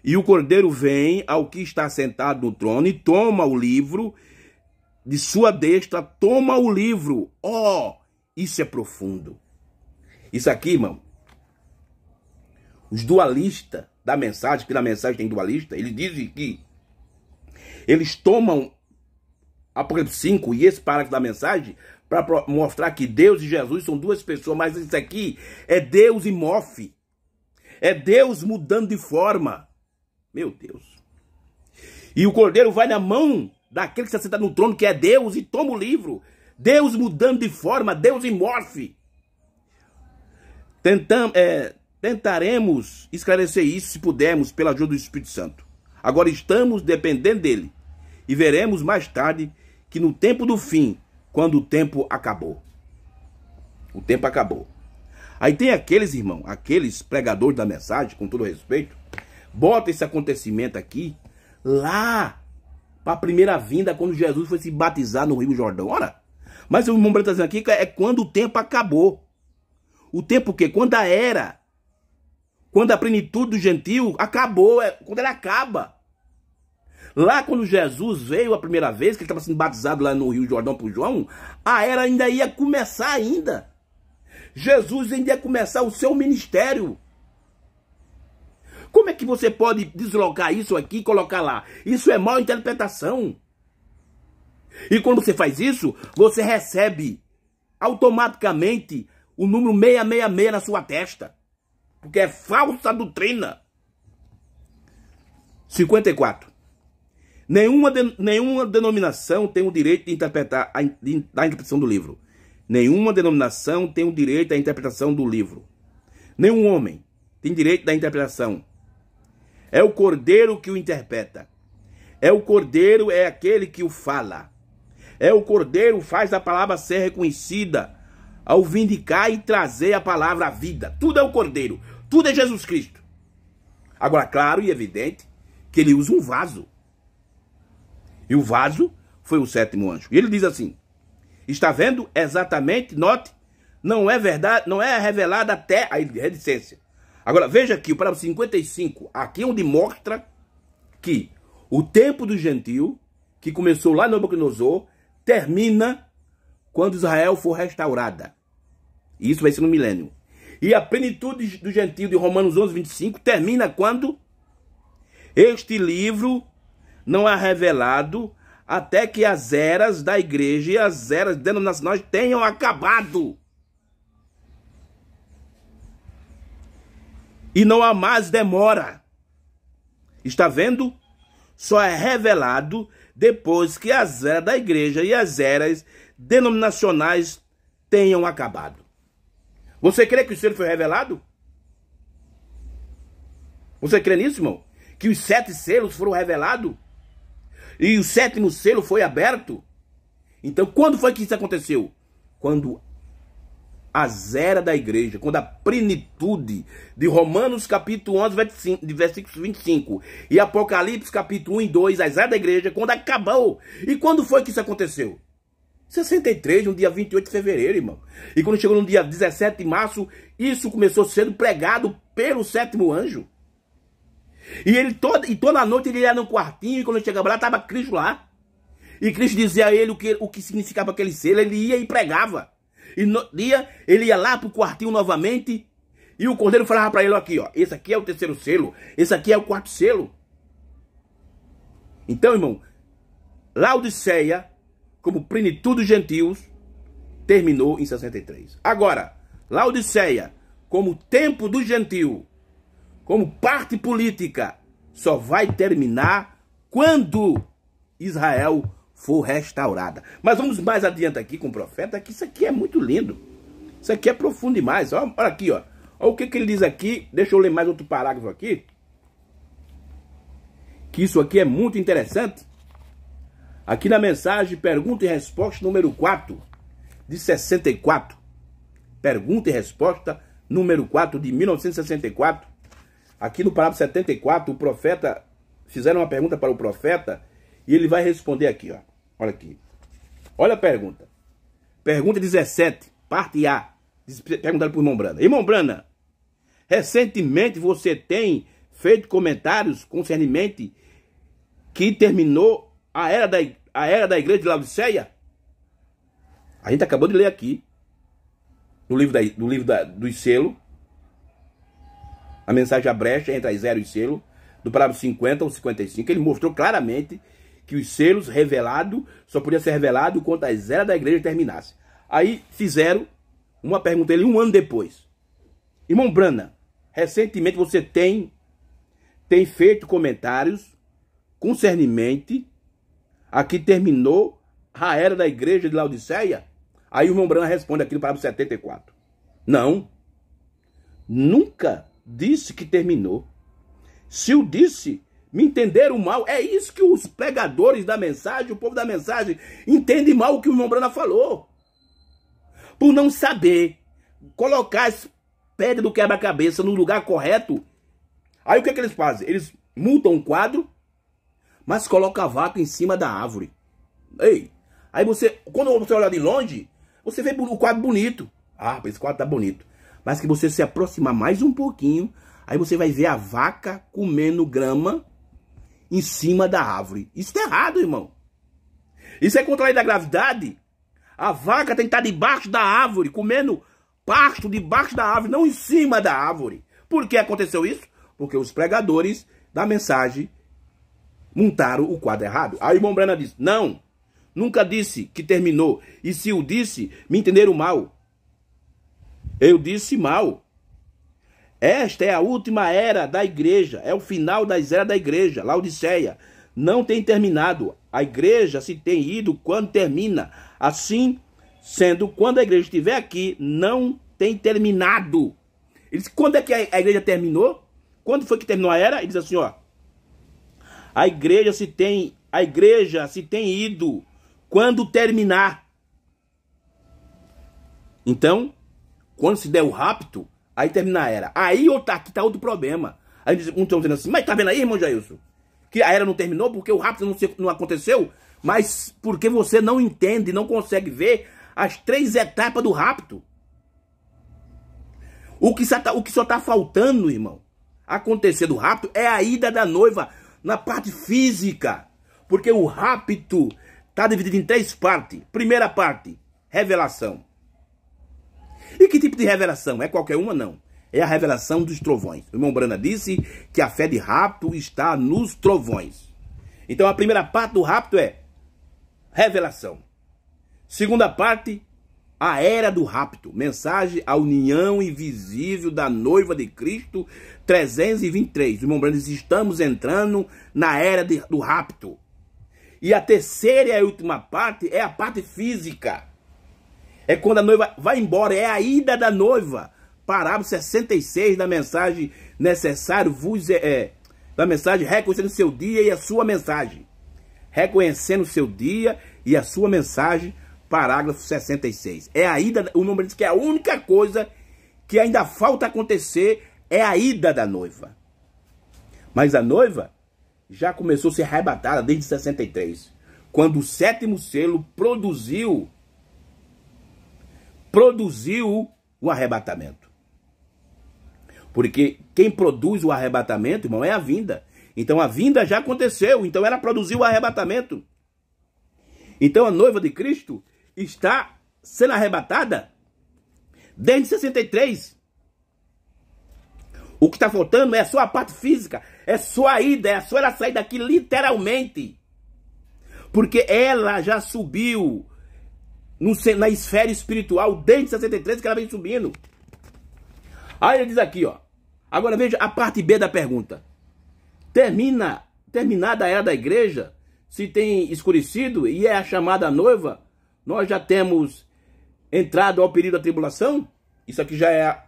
E o Cordeiro vem ao que está sentado no trono e toma o livro de sua destra, toma o livro. Oh, isso é profundo. Isso aqui, irmão, os dualistas da mensagem, que na mensagem tem dualista, eles dizem que eles tomam Apocalipse 5 e esse parágrafo da mensagem para mostrar que Deus e Jesus são duas pessoas, mas isso aqui é Deus e morfe. É Deus mudando de forma. Meu Deus. E o Cordeiro vai na mão daquele que está sentado no trono, que é Deus, e toma o livro. Deus mudando de forma, Deus e morfe. Tentaremos esclarecer isso, se pudermos, pela ajuda do Espírito Santo. Agora estamos dependendo dele. E veremos mais tarde que no tempo do fim, quando o tempo acabou. O tempo acabou. Aí tem aqueles, irmão, aqueles pregadores da mensagem, com todo respeito, bota esse acontecimento aqui lá para a primeira vinda, quando Jesus foi se batizar no Rio Jordão. Ora, mas o irmão está dizendo aqui que é quando o tempo acabou. O tempo o quê? Quando a era, quando a plenitude do gentio acabou, quando ela acaba. Lá quando Jesus veio a primeira vez, que ele estava sendo batizado lá no Rio Jordão por João, a era ainda ia começar ainda. Jesus ainda ia começar o seu ministério. Como é que você pode deslocar isso aqui e colocar lá? Isso é mal interpretação. E quando você faz isso, você recebe automaticamente o número 666 na sua testa. Porque é falsa doutrina. 54. Nenhuma denominação tem o direito de interpretar da interpretação do livro. Nenhuma denominação tem o direito da interpretação do livro. Nenhum homem tem direito da interpretação. É o Cordeiro que o interpreta. É o Cordeiro, é aquele que o fala. É o Cordeiro faz a palavra ser reconhecida ao vindicar e trazer a palavra à vida. Tudo é o Cordeiro. Tudo é Jesus Cristo. Agora, claro e evidente que ele usa um vaso. E o vaso foi o sétimo anjo. E ele diz assim, está vendo exatamente, note, não é verdade, não é revelada até a reticência. Agora, veja aqui o parágrafo 55, aqui onde mostra que o tempo do gentio, que começou lá no Nabucodonosor, termina quando Israel for restaurada. E isso vai ser no milênio. E a plenitude do gentio de Romanos 11, 25, termina quando este livro não é revelado até que as eras da igreja e as eras denominacionais tenham acabado. E não há mais demora. Está vendo? Só é revelado depois que as eras da igreja e as eras denominacionais tenham acabado. Você crê que o selo foi revelado? Você crê nisso, irmão? Que os 7 selos foram revelados? E o 7º selo foi aberto? Então, quando foi que isso aconteceu? Quando as eras da igreja, quando a plenitude de Romanos capítulo 11, versículo 25, e Apocalipse capítulo 1 e 2, as eras da igreja, quando acabou. E quando foi que isso aconteceu? 63, no dia 28 de fevereiro, irmão. E quando chegou no dia 17 de março, isso começou sendo pregado pelo 7º anjo. E ele toda noite ele ia no quartinho, e quando ele chegava lá, estava Cristo lá. E Cristo dizia a ele o que significava aquele selo. Ele ia e pregava. E no dia ele ia lá para o quartinho novamente. E o cordeiro falava para ele aqui, ó. Esse aqui é o terceiro selo. Esse aqui é o quarto selo. Então, irmão, Laodiceia, como plenitude dos gentios, terminou em 63. Agora, Laodiceia, como tempo do gentio, como parte política, só vai terminar quando Israel for restaurada. Mas vamos mais adiante aqui com o profeta, que isso aqui é muito lindo. Isso aqui é profundo demais. Olha aqui, ó. Olha o que ele diz aqui. Deixa eu ler mais outro parágrafo aqui. Que isso aqui é muito interessante. Aqui na mensagem, pergunta e resposta número 4, de 64. Pergunta e resposta número 4, de 1964. Aqui no parágrafo 74, o profeta, fizeram uma pergunta para o profeta, e ele vai responder aqui, ó. Olha aqui. Olha a pergunta. Pergunta 17, parte A. Perguntado por irmão Brana. Irmão Brana, recentemente você tem feito comentários concernente que terminou a era da igreja de Laodiceia? A gente acabou de ler aqui, no livro dos selos, a mensagem A Brecha entre as 0 e selo, do parágrafo 50 ao 55, ele mostrou claramente que os selos revelados só podia ser revelado quando as eras da igreja terminasse. Aí fizeram uma pergunta a ele 1 ano depois. Irmão Brana, recentemente você tem feito comentários concernente a que terminou a era da igreja de Laodiceia? Aí o irmão Brana responde aqui no parágrafo 74. Não, nunca disse que terminou. Se o disse, me entenderam mal. É isso que os pregadores da mensagem, o povo da mensagem, entendem mal o que o irmão Brana falou. Por não saber colocar as pedras do quebra-cabeça no lugar correto. Aí o que é que eles fazem? Eles multam um quadro, mas colocam a vaca em cima da árvore. Ei, aí quando você olha de longe, você vê o quadro bonito. Ah, esse quadro tá bonito. Mas que você se aproximar mais um pouquinho, aí você vai ver a vaca comendo grama em cima da árvore. Isso tá errado, irmão. Isso é contra a lei da gravidade. A vaca tem que estar debaixo da árvore, comendo pasto debaixo da árvore, não em cima da árvore. Por que aconteceu isso? Porque os pregadores da mensagem montaram o quadro errado. Aí o irmão Brana disse, não, nunca disse que terminou. E se o disse, me entenderam mal. Eu disse mal. Esta é a última era da igreja. É o final das eras da igreja. Laodiceia não tem terminado. A igreja se tem ido quando termina. Assim, sendo quando a igreja estiver aqui, não tem terminado. Ele disse, quando é que a igreja terminou? Quando foi que terminou a era? Ele diz assim, ó. A igreja se tem ido quando terminar. Então, quando se der o rapto, aí termina a era. Aí aqui tá outro problema. Aí um estão dizendo assim, mas tá vendo aí, irmão Jailson? Que a era não terminou porque o rapto não aconteceu, mas porque você não entende, não consegue ver as 3 etapas do rapto. O que só tá faltando, irmão, acontecer do rapto é a ida da noiva na parte física. Porque o rapto tá dividido em 3 partes. Primeira parte, revelação. E que tipo de revelação? É qualquer uma? Não. É a revelação dos trovões. O irmão Brana disse que a fé de rapto está nos trovões. Então a primeira parte do rapto é revelação. Segunda parte, a era do rapto. Mensagem à união invisível da noiva de Cristo, 323. O irmão Brana diz, estamos entrando na era do rapto. E a terceira e a última parte é a parte física. É quando a noiva vai embora, é a ida da noiva. Parágrafo 66 da mensagem necessário da mensagem reconhecendo o seu dia e a sua mensagem. Reconhecendo o seu dia e a sua mensagem, parágrafo 66. É a ida, o número diz que é a única coisa que ainda falta acontecer é a ida da noiva. Mas a noiva já começou a ser arrebatada desde 63, quando o 7º selo produziu o arrebatamento. Porque quem produz o arrebatamento, irmão, é a vinda. Então a vinda já aconteceu, então ela produziu o arrebatamento. Então a noiva de Cristo está sendo arrebatada desde 63. O que está faltando é só a parte física, é só a ida, é só ela sair daqui literalmente. Porque ela já subiu na esfera espiritual desde 63 que ela vem subindo. Aí ele diz aqui, ó. Agora veja a parte B da pergunta. Terminada a era da igreja, se tem escurecido e é a chamada noiva, nós já temos entrado ao período da tribulação? Isso aqui já é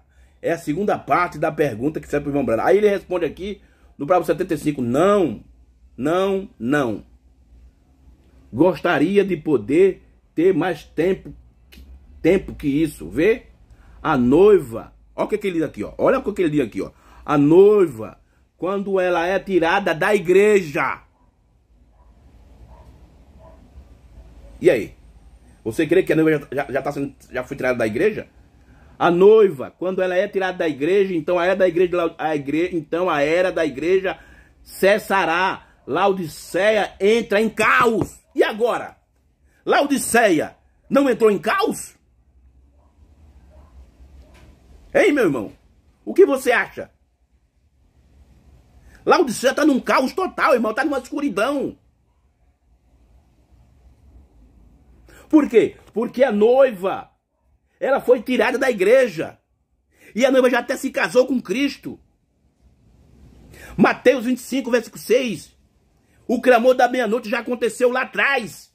a segunda parte da pergunta que serve para o irmão Branham. Aí ele responde aqui no parágrafo 75, não. Gostaria de poder ter mais tempo que isso. Vê? A noiva, olha o que ele diz aqui, ó. Olha o que ele diz aqui, ó. A noiva, quando ela é tirada da igreja. E aí? Você crê que a noiva já foi tirada da igreja? A noiva, quando ela é tirada da igreja, então a era da igreja cessará. Laodiceia entra em caos. E agora? Laodiceia não entrou em caos? Ei, meu irmão, o que você acha? Laodiceia está num caos total, irmão, está numa escuridão. Por quê? Porque a noiva, ela foi tirada da igreja. E a noiva já até se casou com Cristo. Mateus 25, versículo 6. O clamor da meia-noite já aconteceu lá atrás.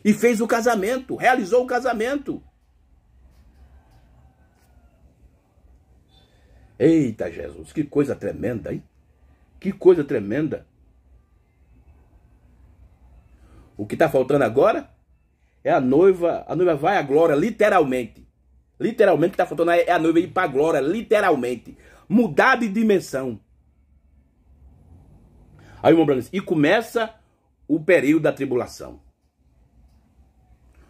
E fez o casamento, realizou o casamento. Eita, Jesus, que coisa tremenda, hein? Que coisa tremenda. O que está faltando agora é a noiva vai à glória, literalmente. Literalmente, o que está faltando é a noiva ir para a glória, literalmente. Mudar de dimensão. Aí, irmão Branham, e começa o período da tribulação.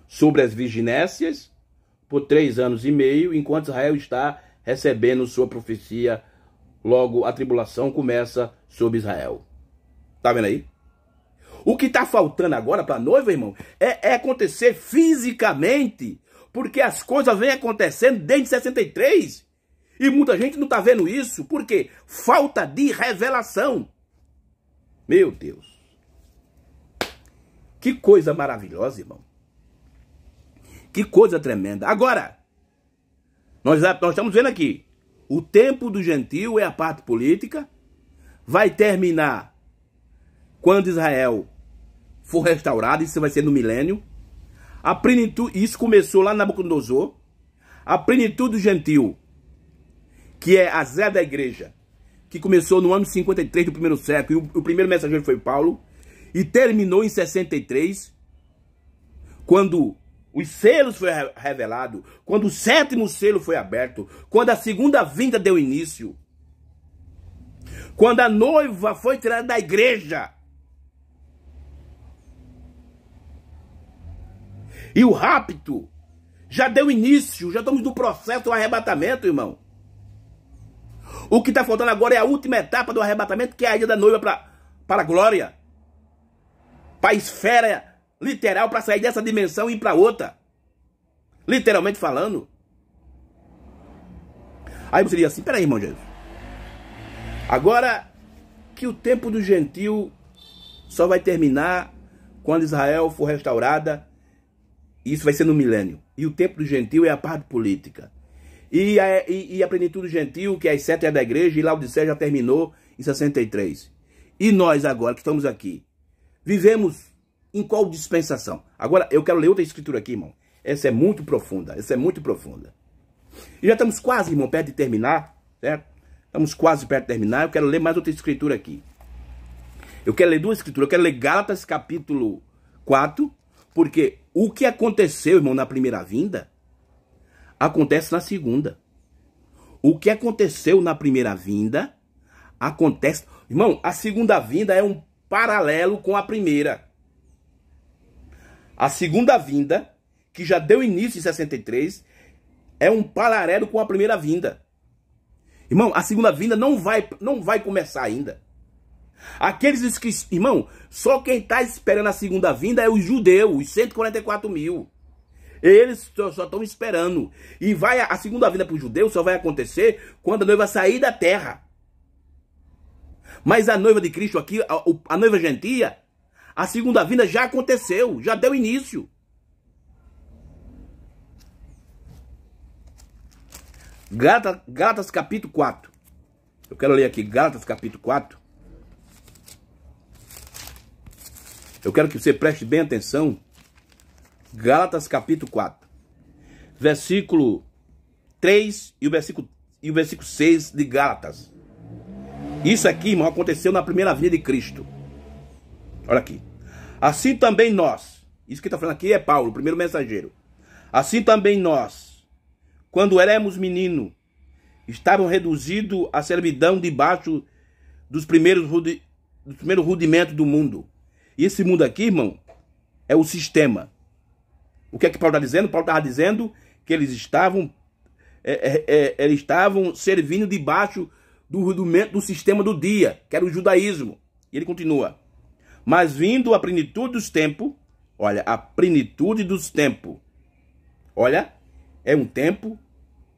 Sobre as virginécias, por 3 anos e meio, enquanto Israel está recebendo sua profecia, logo a tribulação começa sobre Israel. Tá vendo aí? O que está faltando agora para a noiva, irmão, é acontecer fisicamente, porque as coisas vêm acontecendo desde 63. E muita gente não está vendo isso, porque falta de revelação. Meu Deus. Que coisa maravilhosa, irmão. Que coisa tremenda. Agora, nós estamos vendo aqui, o tempo do gentio é a parte política, vai terminar quando Israel for restaurado, isso vai ser no milênio. A plenitude, isso começou lá na Nabucodonosor. A plenitude do gentio, que é a zé da igreja, que começou no ano 53 do primeiro século, e o primeiro mensageiro foi Paulo, e terminou em 63, quando os selos foram revelados, quando o 7º selo foi aberto, quando a segunda vinda deu início, quando a noiva foi tirada da igreja, e o rapto já deu início, já estamos no processo do arrebatamento, irmão. O que está faltando agora é a última etapa do arrebatamento, que é a ida da noiva para a glória. Para a esfera literal, para sair dessa dimensão e ir para outra. Literalmente falando. Aí você diz assim, peraí, irmão Jesus. Agora que o tempo do gentio só vai terminar quando Israel for restaurada, isso vai ser no milênio. E o tempo do gentio é a parte política. E a plenitude do gentio, que é as 7 da igreja, e Laodiceia já terminou em 63. E nós agora que estamos aqui, vivemos em qual dispensação? Agora, eu quero ler outra escritura aqui, irmão. Essa é muito profunda, E já estamos quase, irmão, perto de terminar, certo? Estamos quase perto de terminar. Eu quero ler mais outra escritura aqui. Eu quero ler 2 escrituras. Eu quero ler Gálatas capítulo 4, porque o que aconteceu, irmão, na primeira vinda, acontece na segunda. O que aconteceu na primeira vinda, acontece... Irmão, a segunda vinda é um paralelo com a primeira. A segunda vinda, que já deu início em 63, é um paralelo com a primeira vinda. Irmão, a segunda vinda não vai começar ainda. Aqueles que, irmão, só quem está esperando a segunda vinda é os judeus, os 144 mil. Eles só estão esperando. E a segunda vinda para os judeus só vai acontecer quando a noiva sair da terra. Mas a noiva de Cristo aqui, a noiva gentia, a segunda vinda já aconteceu, já deu início. Gálatas capítulo 4. Eu quero ler aqui Gálatas capítulo 4. Eu quero que você preste bem atenção. Gálatas capítulo 4. Versículo 3 e o versículo 6 de Gálatas. Isso aqui, irmão, aconteceu na primeira vinda de Cristo. Olha aqui. Assim também nós. Isso que está falando aqui é Paulo, o primeiro mensageiro. Assim também nós, quando éramos meninos, estavam reduzidos à servidão debaixo dos primeiros rudimentos do mundo. E esse mundo aqui, irmão, é o sistema. O que é que Paulo está dizendo? Paulo estava dizendo que eles estavam servindo debaixo do rudimento do sistema do dia, que era o judaísmo. E ele continua. Mas vindo a plenitude dos tempos, olha, a plenitude dos tempos. Olha, é um tempo,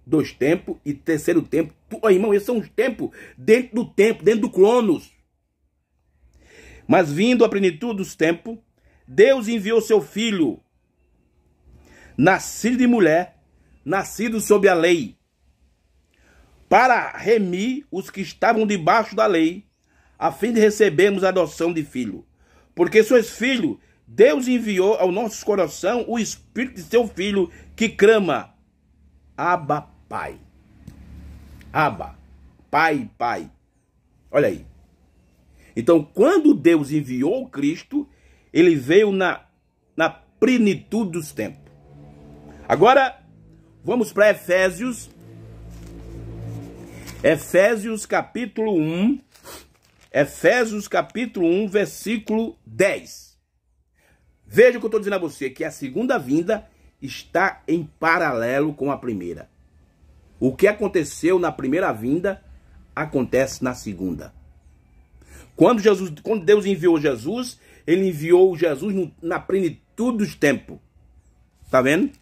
dois tempos e terceiro tempo. Irmão, esses são os tempos dentro do tempo, dentro do Cronos. Mas vindo a plenitude dos tempos, Deus enviou seu filho, nascido de mulher, nascido sob a lei, para remir os que estavam debaixo da lei, a fim de recebermos a adoção de filho. Porque sois filho, Deus enviou ao nosso coração o Espírito de seu Filho, que clama, Abba, Pai. Abba, Pai, Pai. Olha aí. Então, quando Deus enviou Cristo, ele veio na plenitude dos tempos. Agora, vamos para Efésios. Efésios capítulo 1. Efésios capítulo 1, versículo 10. Veja o que eu estou dizendo a você, que a segunda vinda está em paralelo com a primeira. O que aconteceu na primeira vinda, acontece na segunda. Quando Deus enviou Jesus, ele enviou Jesus na plenitude dos tempos. Tá vendo?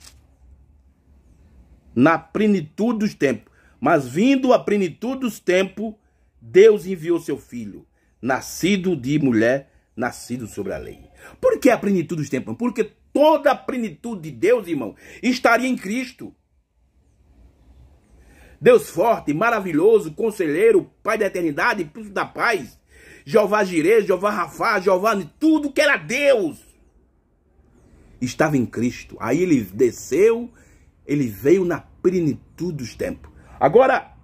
Na plenitude dos tempos. Mas vindo a plenitude dos tempos, Deus enviou seu filho, nascido de mulher, nascido sobre a lei. Por que a plenitude dos tempos? Porque toda a plenitude de Deus, irmão, estaria em Cristo. Deus forte, maravilhoso, conselheiro, Pai da eternidade, Príncipe da paz, Jeová Jireh, Jeová Rafá, Jeová, tudo que era Deus estava em Cristo. Aí ele desceu, ele veio na plenitude dos tempos. Agora,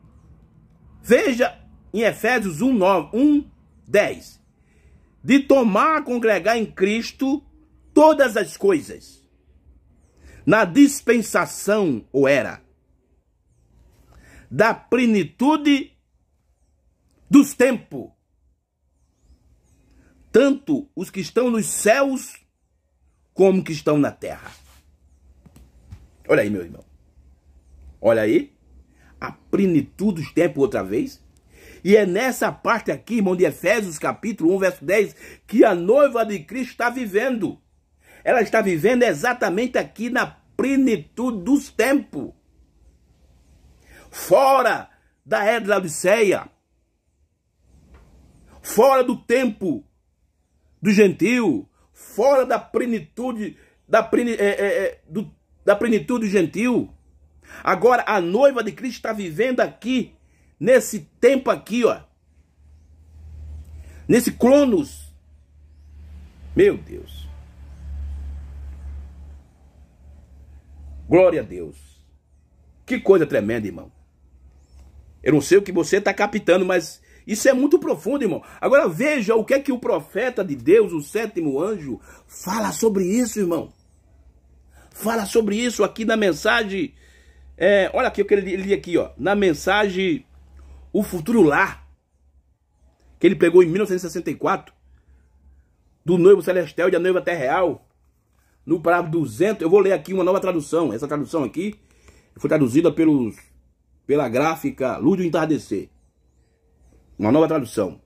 veja em Efésios 1:10. De tomar, congregar em Cristo todas as coisas, na dispensação, ou era, da plenitude dos tempos, tanto os que estão nos céus, como que estão na terra. Olha aí, meu irmão. Olha aí. A plenitude dos tempos outra vez. E é nessa parte aqui, irmão, de Efésios capítulo 1, verso 10, que a noiva de Cristo está vivendo. Ela está vivendo exatamente aqui na plenitude dos tempos. Fora da era de Laodiceia. Fora do tempo do gentio. Fora da plenitude da plenitude do gentio. Agora a noiva de Cristo está vivendo aqui, nesse tempo aqui, ó. Nesse Cronos. Meu Deus. Glória a Deus. Que coisa tremenda, irmão. Eu não sei o que você está captando, mas isso é muito profundo, irmão. Agora veja o que é que o profeta de Deus, o sétimo anjo, fala sobre isso, irmão. Fala sobre isso aqui na mensagem. Olha aqui o que ele li aqui, ó. Na mensagem O Futuro Lar, que ele pegou em 1964, do noivo celestial e da noiva terreal, no parágrafo 200. Eu vou ler aqui uma nova tradução. Essa tradução aqui foi traduzida pela gráfica Luz do Entardecer. Uma nova tradução.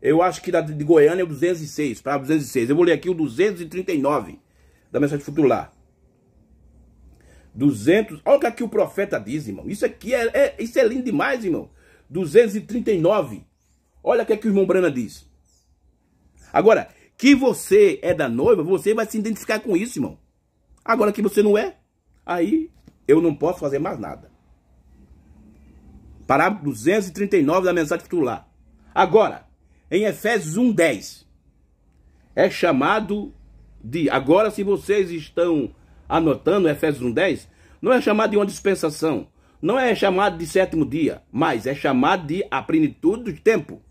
Eu acho que de Goiânia é o 206, para 206. Eu vou ler aqui o 239 da Mensagem Futuro Lar. 200, olha o que aqui o profeta diz, irmão. Isso aqui isso é lindo demais, irmão. 239. Olha o que aqui o irmão Brana diz. Agora, que você é da noiva, você vai se identificar com isso, irmão. Agora que você não é, aí eu não posso fazer mais nada. Parágrafo 239 da Mensagem Futuro Lar. Agora, em Efésios 1:10, é chamado de... Agora, se vocês estão anotando Efésios 1:10, não é chamado de uma dispensação, não é chamado de sétimo dia, mas é chamado de a plenitude do tempo.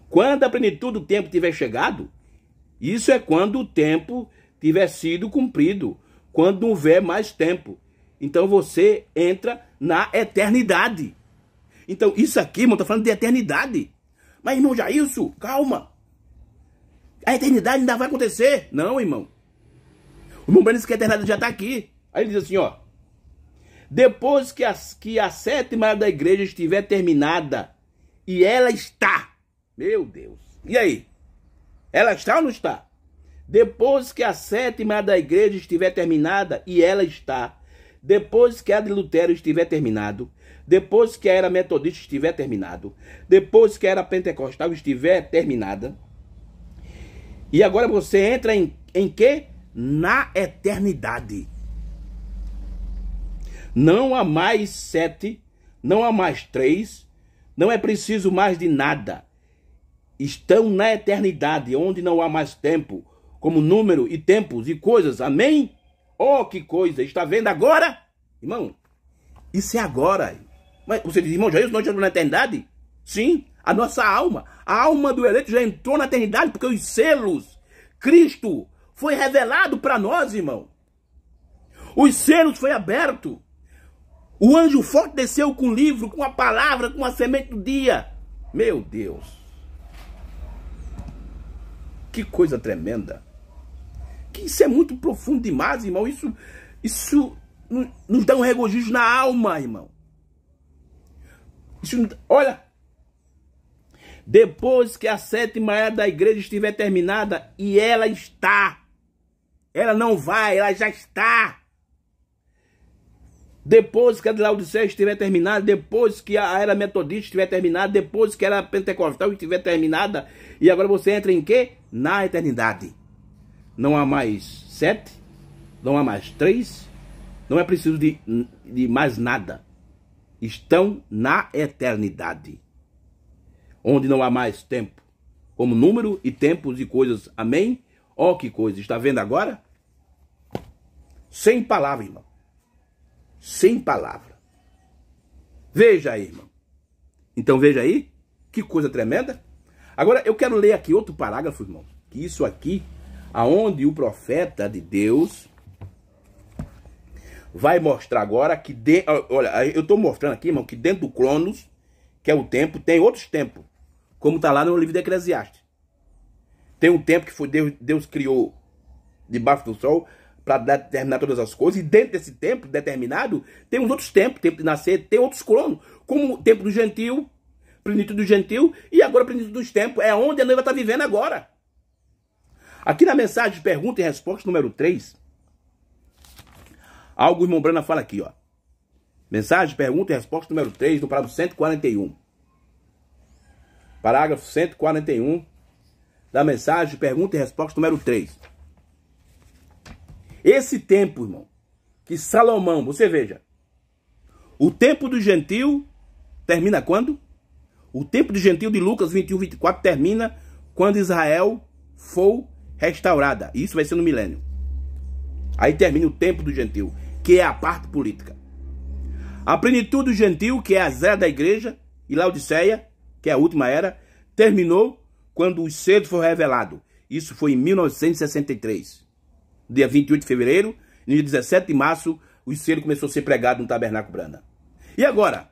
Quando a plenitude do tempo tiver chegado, isso é quando o tempo tiver sido cumprido, quando não houver mais tempo. Então você entra na eternidade. Então isso aqui, irmão, tá falando de eternidade. Mas, irmão Jailson, calma. A eternidade ainda vai acontecer. Não, irmão. O irmão Breno diz que a eternidade já está aqui. Aí ele diz assim, ó. Depois que a sétima era da igreja estiver terminada, e ela está. Meu Deus. E aí? Ela está ou não está? Depois que a sétima era da igreja estiver terminada, e ela está. Depois que a de Lutero estiver terminado, depois que a era metodista estiver terminado, depois que a era pentecostal estiver terminada, e agora você entra em quê? Na eternidade. Não há mais 7, não há mais 3, não é preciso mais de nada. Estão na eternidade, onde não há mais tempo, como número e tempos e coisas. Amém? Oh, que coisa! Está vendo agora? Irmão, isso é agora. Mas você diz, irmão, já isso não entrou na eternidade? Sim, a nossa alma. A alma do eleito já entrou na eternidade, porque os selos, Cristo, foi revelado para nós, irmão. Os selos foi aberto. O anjo forte desceu com o livro, com a palavra, com a semente do dia. Meu Deus. Que coisa tremenda. Que isso é muito profundo demais, irmão. Isso nos dá um regozijo na alma, irmão. Isso, olha. Depois que a sétima era da igreja estiver terminada, e ela está. Ela não vai, ela já está. Depois que a de Laodiceia estiver terminada, depois que a era metodista estiver terminada, depois que a era pentecostal estiver terminada, e agora você entra em quê? Na eternidade. Não há mais 7, não há mais 3, não é preciso de mais nada. Estão na eternidade, onde não há mais tempo, como número e tempos e coisas. Amém? Ó, que coisa, está vendo agora? Sem palavra, irmão. Sem palavra. Veja aí, irmão. Então veja aí, que coisa tremenda. Agora eu quero ler aqui outro parágrafo, irmão. Que isso aqui, aonde o profeta de Deus vai mostrar agora que... Olha, eu estou mostrando aqui, irmão, que dentro do Cronos, que é o tempo, tem outros tempos. Como está lá no livro de Eclesiastes. Tem um tempo que foi Deus criou debaixo do sol para determinar todas as coisas. E dentro desse tempo determinado, tem uns outros tempos. Tempo de nascer, tem outros cronos. Como o tempo do gentil, plenitude do gentil. E agora a plenitude dos tempos. É onde a noiva está vivendo agora. Aqui na mensagem de pergunta e resposta número 3. Algo o irmão Brana fala aqui, ó. Mensagem de pergunta e resposta número 3, no parágrafo 141. Parágrafo 141 da mensagem de pergunta e resposta número 3. Esse tempo, irmão, que Salomão, você veja, o tempo do gentil termina quando? O tempo do gentil de Lucas 21, 24 termina quando Israel for restaurada. Isso vai ser no milênio. Aí termina o tempo do gentil, que é a parte política. A plenitude do gentil, que é a era da igreja, e Laodiceia, que é a última era, terminou quando os selos foram revelados. Isso foi em 1963. Dia 28 de fevereiro, no dia 17 de março, o selo começou a ser pregado no Tabernáculo Brana. E agora?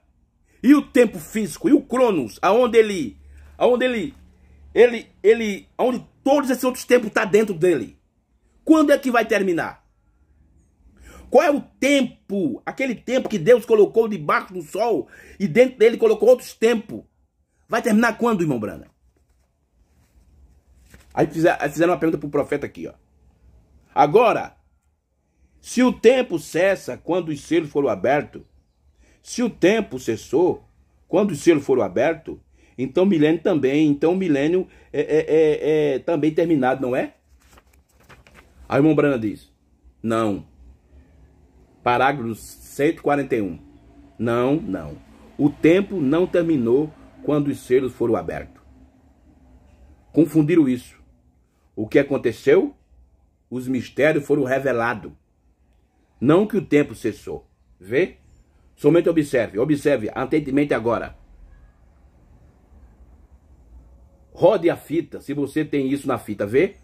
E o tempo físico? E o Cronos? Aonde todos esses outros tempos estão dentro dele? Quando é que vai terminar? Qual é o tempo? Aquele tempo que Deus colocou debaixo do sol e dentro dele colocou outros tempos. Vai terminar quando, irmão Brana? Aí fizeram uma pergunta pro profeta aqui, ó. Agora, se o tempo cessa quando os selos foram abertos, se o tempo cessou quando os selos foram abertos, então o milênio também, é também terminado, não é? Aí o irmão Brana diz, não. Parágrafo 141. Não. O tempo não terminou quando os selos foram abertos. Confundiram isso. O que aconteceu? Os mistérios foram revelados. Não que o tempo cessou. Vê? Somente observe atentamente agora. Rode a fita, se você tem isso na fita, vê?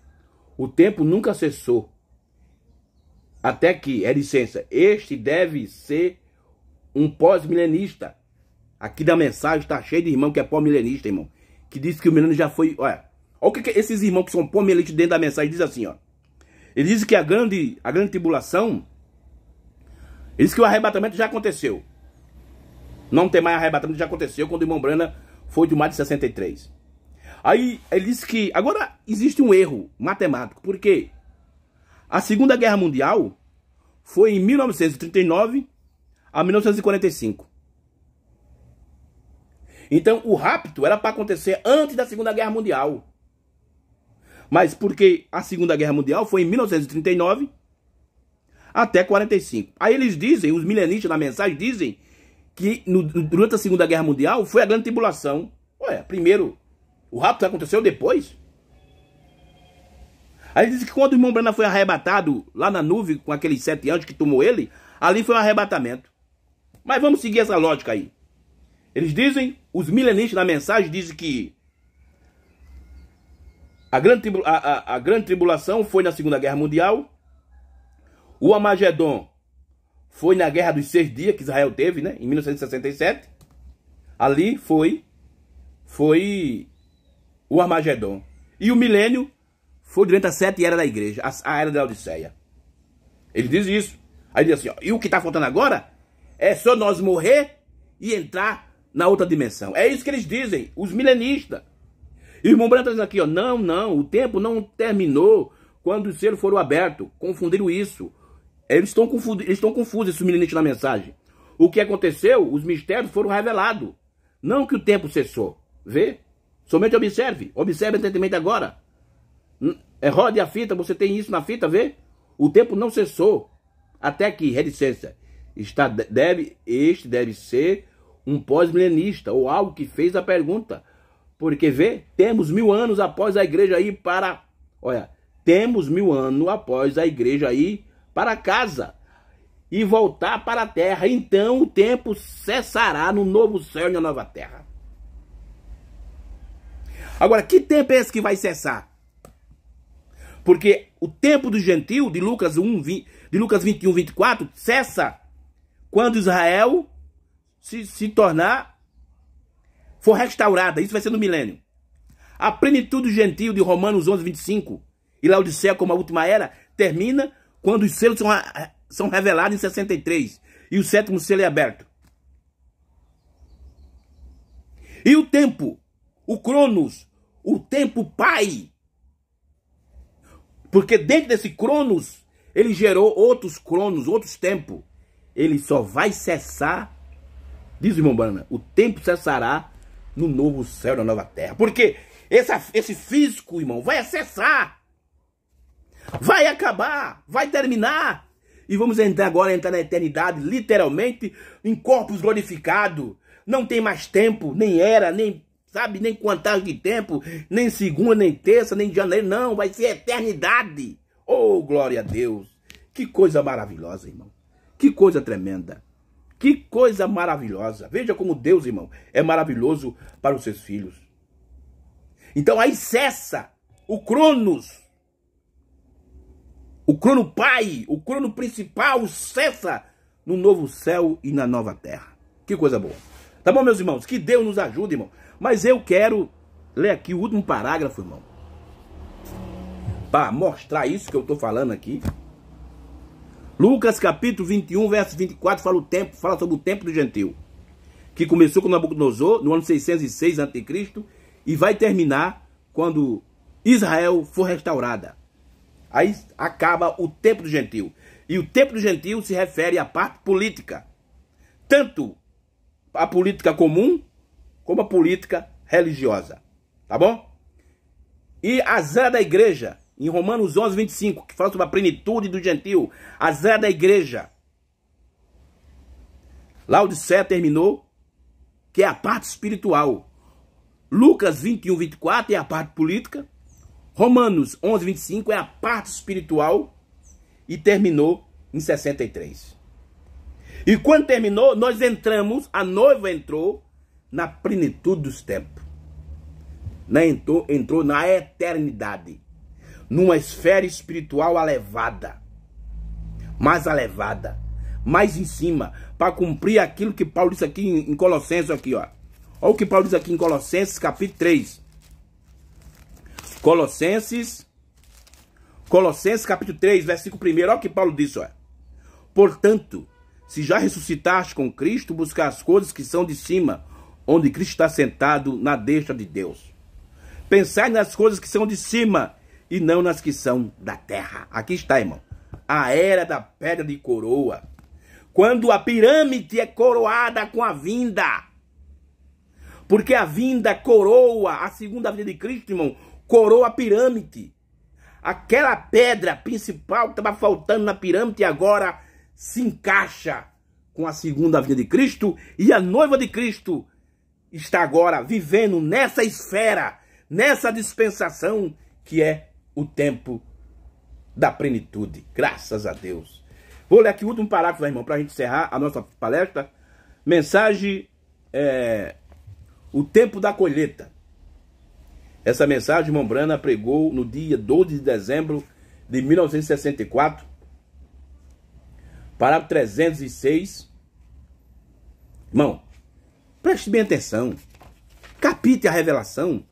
O tempo nunca cessou. Até que, licença, este deve ser um pós-milenista. Aqui da mensagem está cheio de irmão que é pós-milenista, irmão. Que diz que o milênio já foi... Olha o que esses irmãos que são pós-milenistas dentro da mensagem dizem assim, ó. Ele diz que a grande tribulação... Ele diz que o arrebatamento já aconteceu. Não tem mais arrebatamento, já aconteceu quando o irmão Brana foi de maio de 63. Aí ele diz que... Agora existe um erro matemático. Por quê? A Segunda Guerra Mundial foi em 1939 a 1945. Então o rapto era para acontecer antes da Segunda Guerra Mundial. Mas porque a Segunda Guerra Mundial foi em 1939 até 45. Aí eles dizem, os milenistas na mensagem dizem que durante a Segunda Guerra Mundial foi a grande tribulação. Ué, primeiro, o rapto aconteceu depois? Aí diz que quando o irmão Brana foi arrebatado lá na nuvem com aqueles 7 anjos que tomou ele, ali foi um arrebatamento. Mas vamos seguir essa lógica aí. Eles dizem, os milenistas na mensagem dizem que a grande tribulação foi na Segunda Guerra Mundial, o Armagedon foi na Guerra dos 6 Dias que Israel teve, né, em 1967. Ali foi o Armagedon. E o milênio foi durante as 7 eras da igreja, a era da Odisseia. Ele diz isso. Aí diz assim, ó, e o que está faltando agora é só nós morrer e entrar na outra dimensão. É isso que eles dizem, os milenistas. E o irmão Brana está dizendo aqui, ó, não, o tempo não terminou quando os selos foram abertos. Confundiram isso. Eles estão confusos, esses milenistas na mensagem. O que aconteceu, os mistérios foram revelados. Não que o tempo cessou. Vê? Somente observe atentamente agora. Rode a fita, você tem isso na fita, vê? O tempo não cessou. Até que, licença, este deve ser um pós-milenista, ou algo que fez a pergunta. Porque, vê, temos 1000 anos após a igreja ir para... Olha, temos 1000 anos após a igreja ir para casa e voltar para a terra. Então o tempo cessará no novo céu e na nova terra. Agora, que tempo é esse que vai cessar? Porque o tempo do gentil, de Lucas 21, 24, cessa quando Israel se tornar, for restaurada. Isso vai ser no milênio. A plenitude do gentil de Romanos 11, 25, e Laodiceia como a última era, termina quando os selos são revelados em 63 e o 7º selo é aberto. E o tempo, o Cronos, o tempo pai, porque dentro desse Cronos ele gerou outros Cronos, outros tempos. Ele só vai cessar, diz o irmão Brana, o tempo cessará no novo céu e na nova terra. Porque esse físico, irmão, vai cessar. Vai acabar, vai terminar. E vamos entrar na eternidade, literalmente, em corpos glorificados. Não tem mais tempo, nem era, nem, sabe, nem contagem de tempo, nem segunda, nem terça, nem janeiro. Não, vai ser eternidade. Oh, glória a Deus. Que coisa maravilhosa, irmão. Que coisa tremenda. Que coisa maravilhosa. Veja como Deus, irmão, é maravilhoso para os seus filhos. Então aí cessa o Cronos. O crono pai, o crono principal cessa no novo céu e na nova terra. Que coisa boa. Tá bom, meus irmãos? Que Deus nos ajude, irmão. Mas eu quero ler aqui o último parágrafo, irmão, para mostrar isso que eu estou falando aqui. Lucas capítulo 21, verso 24, fala sobre o tempo do gentil. que começou com Nabucodonosor no ano 606 a.C. e vai terminar quando Israel for restaurada. Aí acaba o tempo do gentio. E o tempo do gentio se refere à parte política. Tanto a política comum, como a política religiosa. Tá bom? E a zera da igreja, em Romanos 11, 25, que fala sobre a plenitude do gentio. A zera da igreja. Laodiceia terminou, que é a parte espiritual. Lucas 21, 24 é a parte política. Romanos 11, 25 é a parte espiritual. E terminou em 63. E quando terminou, nós entramos, a noiva entrou na plenitude dos tempos. Entrou na eternidade. Numa esfera espiritual elevada. Mais elevada. Mais em cima. Para cumprir aquilo que Paulo disse aqui em Colossenses. Aqui, ó. Olha o que Paulo diz aqui em Colossenses capítulo 3. Colossenses capítulo 3, versículo 1. Olha o que Paulo disse, ó. Portanto, se já ressuscitaste com Cristo, buscar as coisas que são de cima, onde Cristo está sentado na destra de Deus. Pensai nas coisas que são de cima e não nas que são da terra. Aqui está, irmão. A era da pedra de coroa. Quando a pirâmide é coroada com a vinda. Porque a vinda coroa, a segunda vinda de Cristo, irmão, coroa a pirâmide. Aquela pedra principal que estava faltando na pirâmide agora se encaixa com a segunda vinda de Cristo. E a noiva de Cristo está agora vivendo nessa esfera, nessa dispensação que é o tempo da plenitude. Graças a Deus. Vou ler aqui o último parágrafo, irmão, para a gente encerrar a nossa palestra. Mensagem, o tempo da colheita. Essa mensagem, irmão Brana pregou no dia 12 de dezembro de 1964. Parágrafo 306. Irmão, preste bem atenção. Capite a revelação.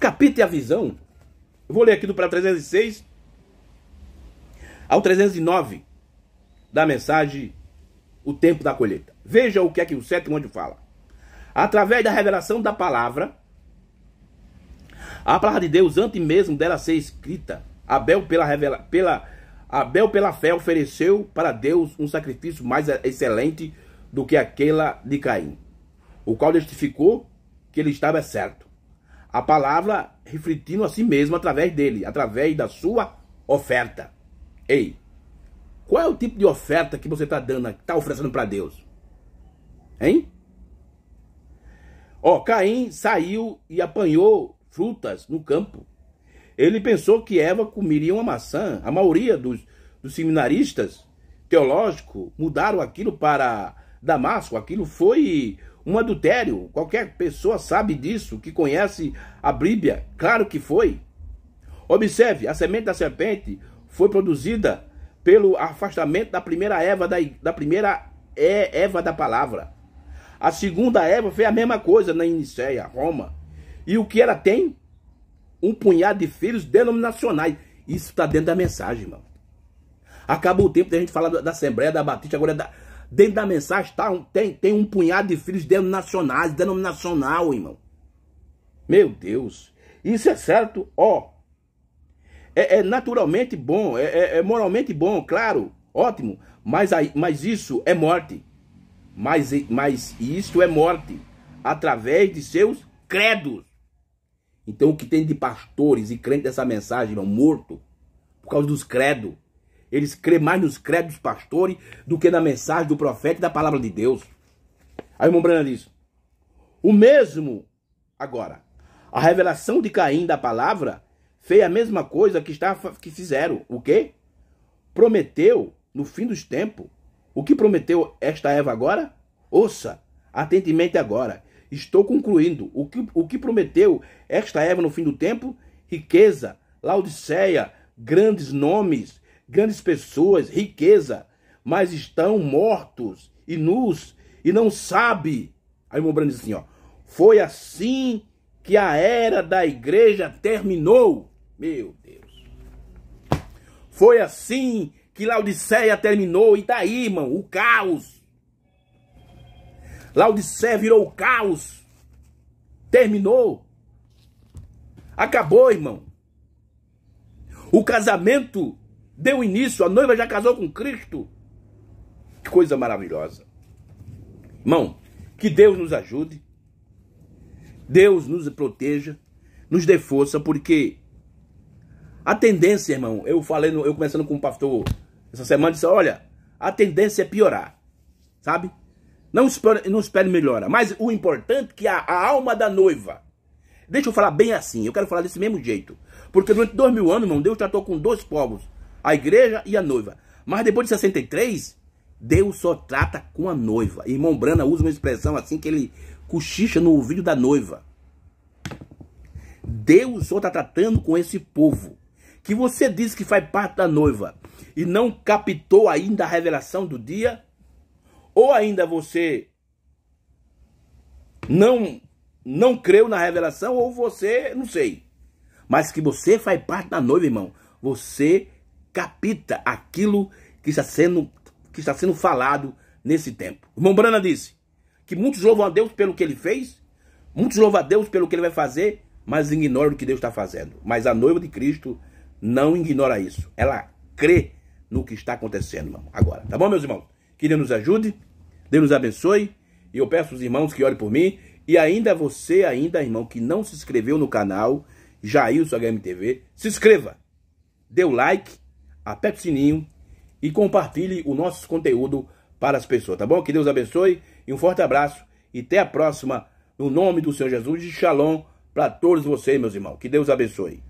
Capite a visão. Eu vou ler aqui do parágrafo 306 ao 309 da mensagem O Tempo da Colheita. Veja o que é que o sétimo anjo fala. Através da revelação da palavra, a palavra de Deus, antes mesmo dela ser escrita, Abel pela fé ofereceu para Deus um sacrifício mais excelente do que aquela de Caim, o qual testificou que ele estava certo. A palavra refletindo a si mesmo através dele, através da sua oferta. Ei, qual é o tipo de oferta que você está dando, está oferecendo para Deus? Hein? Ó, Caim saiu e apanhou frutas no campo. Ele pensou que Eva comeria uma maçã. A maioria dos seminaristas teológicos mudaram aquilo para Damasco. Aquilo foi um adultério. Qualquer pessoa sabe disso, que conhece a Bíblia. Claro que foi. Observe, a semente da serpente foi produzida pelo afastamento da primeira Eva, da primeira Eva da palavra. A segunda Eva fez a mesma coisa na Nicéia, Roma. E o que ela tem? Um punhado de filhos denominacionais. Isso está dentro da mensagem, irmão. Acabou o tempo da gente falar da Assembleia, da Batista, agora dentro da mensagem tem um punhado de filhos denominacional, irmão. Meu Deus. Isso é certo, ó. É naturalmente bom, é moralmente bom, claro, ótimo. Mas isso é morte. Mas isso é morte através de seus credos. Então o que tem de pastores e crentes dessa mensagem, irmão, morto, por causa dos credos. Eles creem mais nos credos dos pastores do que na mensagem do profeta e da palavra de Deus. Aí o irmão Brana diz, o mesmo, agora, a revelação de Caim da palavra fez a mesma coisa que fizeram. O quê? Prometeu no fim dos tempos. O que prometeu esta Eva agora? Ouça atentamente agora. Estou concluindo. O que prometeu esta Eva no fim do tempo? Riqueza, Laodiceia, grandes nomes, grandes pessoas, riqueza. Mas estão mortos e nus e não sabe. Aí o irmão Brando diz assim, ó. Foi assim que a era da igreja terminou. Meu Deus. Foi assim que Laodiceia terminou. E tá aí, irmão, o caos. Laodiceia virou o caos. Terminou. Acabou, irmão. O casamento deu início, a noiva já casou com Cristo. Que coisa maravilhosa. Irmão, que Deus nos ajude. Deus nos proteja, nos dê força, porque a tendência, irmão, eu conversando com um pastor essa semana, disse, olha, a tendência é piorar, sabe? Não espere melhora, mas o importante é que a alma da noiva, deixa eu falar bem assim, eu quero falar desse mesmo jeito, porque durante 2000 anos, irmão, Deus tratou com dois povos, a igreja e a noiva, mas depois de 63, Deus só trata com a noiva. Irmão Brana usa uma expressão assim que ele cochicha no ouvido da noiva. Deus só está tratando com esse povo, que você diz que faz parte da noiva e não captou ainda a revelação do dia, ou ainda você não creu na revelação, ou você, não sei, mas que você faz parte da noiva, irmão, você capta aquilo que está sendo falado nesse tempo. O irmão Brana disse que muitos louvam a Deus pelo que ele fez, muitos louvam a Deus pelo que ele vai fazer, mas ignoram o que Deus está fazendo. Mas a noiva de Cristo não ignora isso. Ela crê no que está acontecendo, irmão, agora. Tá bom, meus irmãos? Que Deus nos ajude, Deus nos abençoe. E eu peço aos irmãos que orem por mim. E ainda você, irmão, que não se inscreveu no canal Jailson HMTV, se inscreva. Dê o like, aperte o sininho e compartilhe o nosso conteúdo para as pessoas, tá bom? Que Deus abençoe e um forte abraço. E até a próxima, no nome do Senhor Jesus, e Shalom para todos vocês, meus irmãos. Que Deus abençoe.